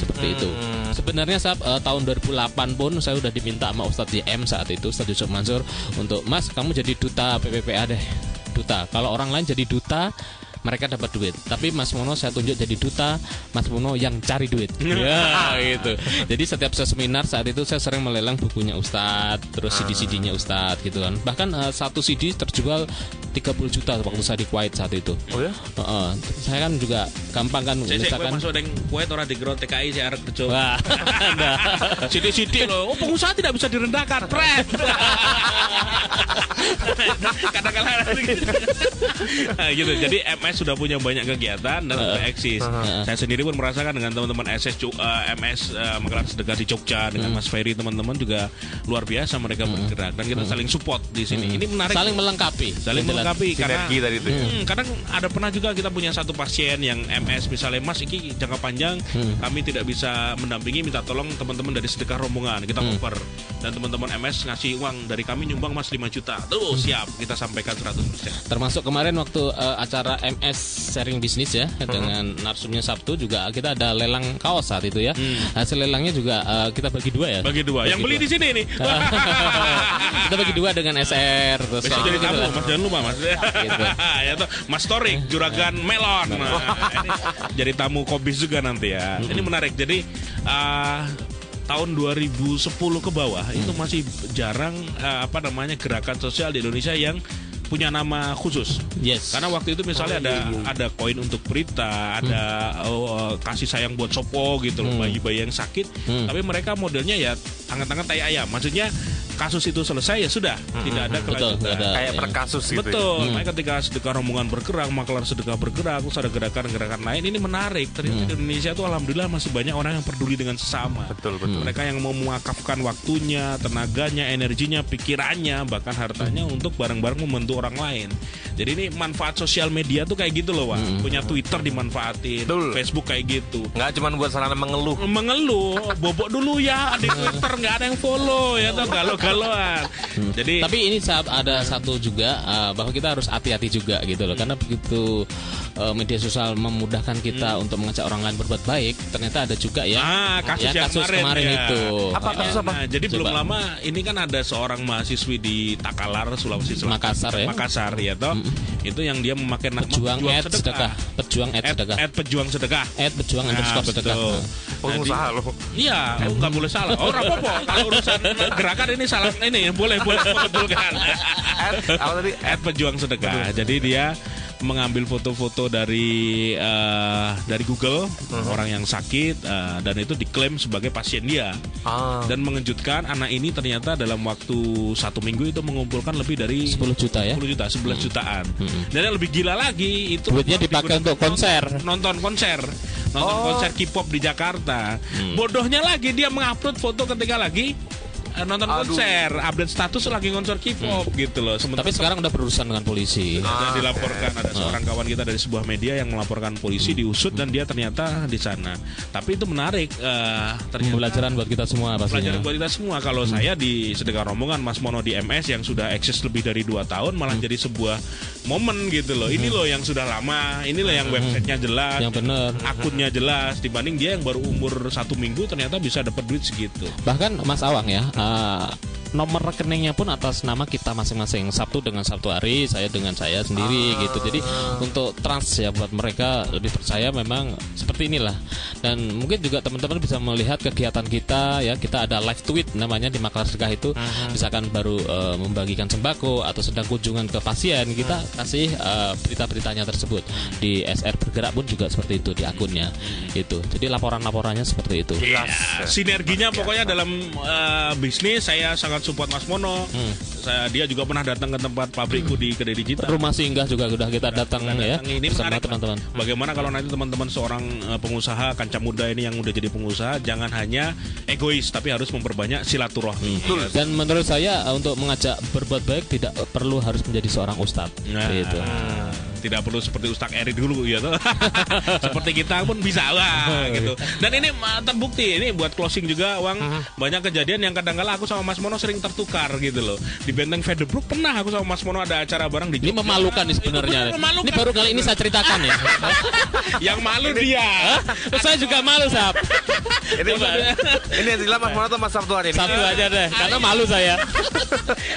Seperti itu. Sebenarnya tahun 2008 pun saya udah diminta sama Ustadz JM saat itu, Ustadz Yusuf Mansur, untuk Mas kamu jadi duta PPPA deh. Duta. Kalau orang lain jadi duta, mereka dapat duit. Tapi Mas Mono saya tunjuk jadi duta, Mas Mono yang cari duit. Ya, gitu. Jadi setiap saya seminar saat itu saya sering melelang bukunya Ustadz, terus CD-CD-nya Ustadz gitu kan. Bahkan satu CD terjual 30 juta waktu saya di Kuwait saat itu. Oh ya? Saya kan juga gampang kan misalkan masuk dengan Kuwait orang di Grot TKI saya arek kerja. Wah. CD-CD loh. Oh, pengusaha tidak bisa direndahkan. Pret. Kadang-kadang gitu. Jadi MS sudah punya banyak kegiatan dan eksis. Saya sendiri pun merasakan dengan teman-teman MS Makelar Sedekah di Jogja dengan Mas Ferry, teman-teman juga luar biasa mereka bergerak dan kita saling support di sini. Ini menarik. Saling melengkapi karena sinergi tadi itu. Kadang ada pernah juga kita punya satu pasien yang MS misalnya, Mas iki jangka panjang kami tidak bisa mendampingi, minta tolong teman-teman dari sedekah rombongan kita cover, dan teman-teman MS ngasih uang dari kami nyumbang Mas 5 juta. Tuh siap kita sampaikan 100%. Termasuk kemarin waktu acara MS sharing bisnis ya dengan narsumnya Sabtu juga kita ada lelang kaos saat itu ya. Hasil lelangnya juga kita bagi dua ya. Bagi dua. Yang beli di sini nih. Kita bagi dua dengan SR terus. Besok jadi tamu, Mas jangan lupa Mas. Gitu. Ya tuh, Mas Torik Juragan Melon. Nah, ini jadi tamu Kobis juga nanti ya. Ini menarik. Jadi tahun 2010 ke bawah itu masih jarang gerakan sosial di Indonesia yang punya nama khusus. Yes. Karena waktu itu misalnya ada koin untuk berita, ada kasih sayang buat Sopo gitu loh, bayi-bayi yang sakit. Tapi mereka modelnya ya anget-anget tai ayam. Maksudnya kasus itu selesai ya sudah, tidak ada kelanjutan. Kayak per kasus gitu. Betul. Makanya ketika sedekah rombongan bergerak, makelar sedekah bergerak, terus ada gerakan-gerakan lain, ini menarik. Ternyata di Indonesia itu alhamdulillah masih banyak orang yang peduli dengan sesama. Betul. Mereka yang mau mewakafkan waktunya, tenaganya, energinya, pikirannya, bahkan hartanya untuk bareng-bareng membantu orang lain. Jadi ini manfaat sosial media tuh kayak gitu loh, Wak. Punya Twitter dimanfaatin, Facebook kayak gitu. Nggak cuma buat sarana mengeluh. Bobok dulu ya di Twitter, nggak ada yang follow ya tuh galau-galauan. Jadi tapi ini ada satu juga bahwa kita harus hati-hati juga gitu loh, karena begitu media sosial memudahkan kita untuk mengajak orang lain berbuat baik, ternyata ada juga ya kasus kemarin ya. Itu. Apa kasus apa? Jadi belum lama ini kan ada seorang mahasiswi di Takalar, Sulawesi Selatan, Makassar ya toh. Itu yang dia memakai nama Pejuang Sedekah. Pejuang Sedekah. Pejuang Sedekah. Pengusaha loh. Iya, nggak boleh salah. Oh, apa-apa. Kalau urusan gerakan ini salah, ini boleh membetulkan. Apa tadi? Pejuang Sedekah. Jadi dia mengambil foto-foto dari Google orang yang sakit dan itu diklaim sebagai pasien dia. Dan mengejutkan, anak ini ternyata dalam waktu 1 minggu itu mengumpulkan lebih dari 10 juta ya. 11 jutaan. Dan yang lebih gila lagi itu duitnya dipakai untuk nonton konser K-pop di Jakarta. Bodohnya lagi dia mengupload foto ketika lagi nonton konser, update status lagi konser K-pop gitu loh. Tapi sekarang udah berurusan dengan polisi. Dan dilaporkan ada seorang kawan kita dari sebuah media yang melaporkan polisi, diusut dan dia ternyata di sana. Tapi itu menarik, ternyata pelajaran buat kita semua pastinya. Pelajaran buat kita semua. Kalau saya di sedekah rombongan Mas Mono di MS yang sudah eksis lebih dari 2 tahun malah jadi sebuah momen gitu loh. Ini loh yang sudah lama, ini loh yang websitenya jelas, yang benar, akunnya jelas, dibanding dia yang baru umur 1 minggu ternyata bisa dapat duit segitu. Bahkan Mas Awang ya, nomor rekeningnya pun atas nama kita masing-masing. Sabtu dengan Sabtu Ari, saya dengan saya sendiri gitu. Jadi untuk trust ya buat mereka lebih percaya memang seperti inilah. Dan mungkin juga teman-teman bisa melihat kegiatan kita ya. Kita ada live tweet namanya di Makelar Sedekah itu. Misalkan baru membagikan sembako atau sedang kunjungan ke pasien, kita kasih berita-beritanya tersebut. Di SR Bergerak pun juga seperti itu di akunnya. Itu. Jadi laporan-laporannya seperti itu. Sinerginya pokoknya dalam bisnis saya sangat support Mas Mono. Dia juga pernah datang ke tempat pabrikku di Kedai Digital. Rumah singgah juga sudah kita datang ya. Ini bersama menarik, teman-teman. Bagaimana kalau nanti teman-teman seorang pengusaha kancah muda ini yang udah jadi pengusaha, jangan hanya egois tapi harus memperbanyak silaturahmi. Dan menurut saya untuk mengajak berbuat baik tidak perlu harus menjadi seorang ustadz. Gitu. Tidak perlu seperti Ustaz Eri dulu ya toh. Seperti kita pun bisa lah gitu. Dan ini terbukti ini buat closing juga Wang, banyak kejadian yang kadang-kala aku sama Mas Mono sering tertukar gitu loh. Di Benteng Vedebroek pernah aku sama Mas Mono ada acara bareng di Jogja. Ini memalukan nih sebenarnya. Ini baru kali ini saya ceritakan ya. Yang malu dia. Saya juga malu, Sap. Ini yang jelas Mas Mono atau Mas Sabtu hari ini? Sabtu aja deh, karena malu saya.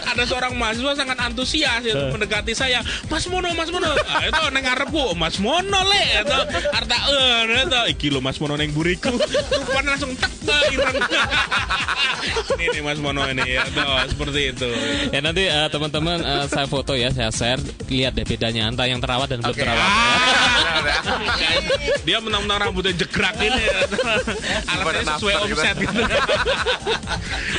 Ada seorang mahasiswa sangat antusias mendekati saya. Mas Mono. Itu neng ngarepku Mas Mono le itu artaeun itu iki lho Mas Mono neng buriku rupanya langsung tek ireng. Ini Mas Mono ini ya seperti itu. Ya nanti teman-teman saya foto ya, saya share, lihat deh bedanya antara yang terawat dan belum terawat. Dia menang-menang rambutnya jegrak ini. Alatnya sesuai omset gitu.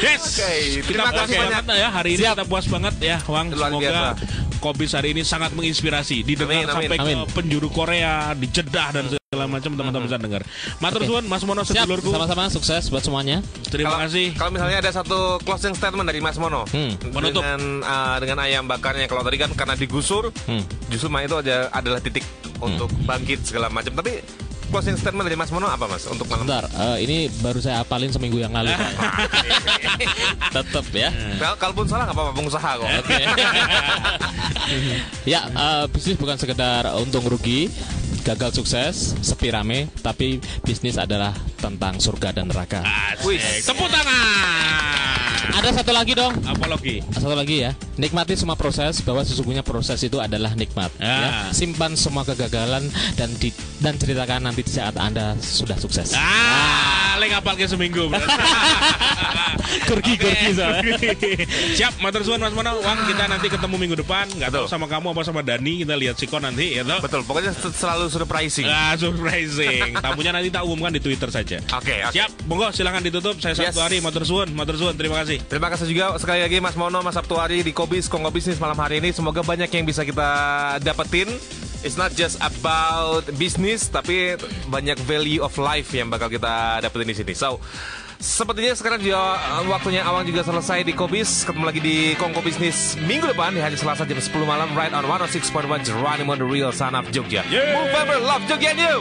Yes. Terima kasih banyak ya hari ini. Kita puas banget ya Wang. Semoga Kobis hari ini sangat menginspirasi, didengar sampai ke penjuru Korea, di Jeddah dan segala macam teman-teman bisa dengar. Matur suwun Mas Mono sedulurku. Sama-sama sukses buat semuanya. Terima kasih. Kalau misalnya ada satu closing statement dari Mas Mono menutup dengan ayam bakarnya, kalau tadi kan karena digusur, justru itu adalah titik untuk bangkit segala macam. Tapi closing statement dari Mas Mono apa Mas untuk malam? Bentar, ini baru saya apalin seminggu yang lalu. Tetap ya. Kalaupun salah nggak apa-apa, pengusaha kok. Okay. Ya, bisnis bukan sekedar untung rugi, gagal sukses, sepi rame, tapi bisnis adalah tentang surga dan neraka. Tepuk tangan. Ada satu lagi dong. Apa lagi? Satu lagi ya. Nikmati semua proses, bahwa sesungguhnya proses itu adalah nikmat. Ya. Simpan semua kegagalan dan ceritakan nanti di saat Anda sudah sukses. Leng apal ke seminggu. Kurgi Siap, matur suwun Mas Mono. Wang, kita nanti ketemu minggu depan. Nggak tahu sama kamu apa sama Dani. Kita lihat Sikon nanti ya toh. Betul, pokoknya selalu surprising. Surprising. Tamunya nanti tak umumkan di Twitter saja. Oke. Siap, monggo silakan ditutup. Saya Sabtu Hari, matur suwun. Terima kasih. Terima kasih juga sekali lagi Mas Mono, Mas Sabtu Hari di Kobis Kongo Bisnis malam hari ini. Semoga banyak yang bisa kita dapetin. It's not just about business, tapi banyak value of life yang bakal kita dapetin di sini. So, sepertinya sekarang juga waktunya Awang juga selesai di Kobis. Ketemu lagi di Kongo Bisnis minggu depan di hari Selasa jam 10 malam right on 106.1 Geronimo the Real Son of Jogja. Move ever, love Jogja new.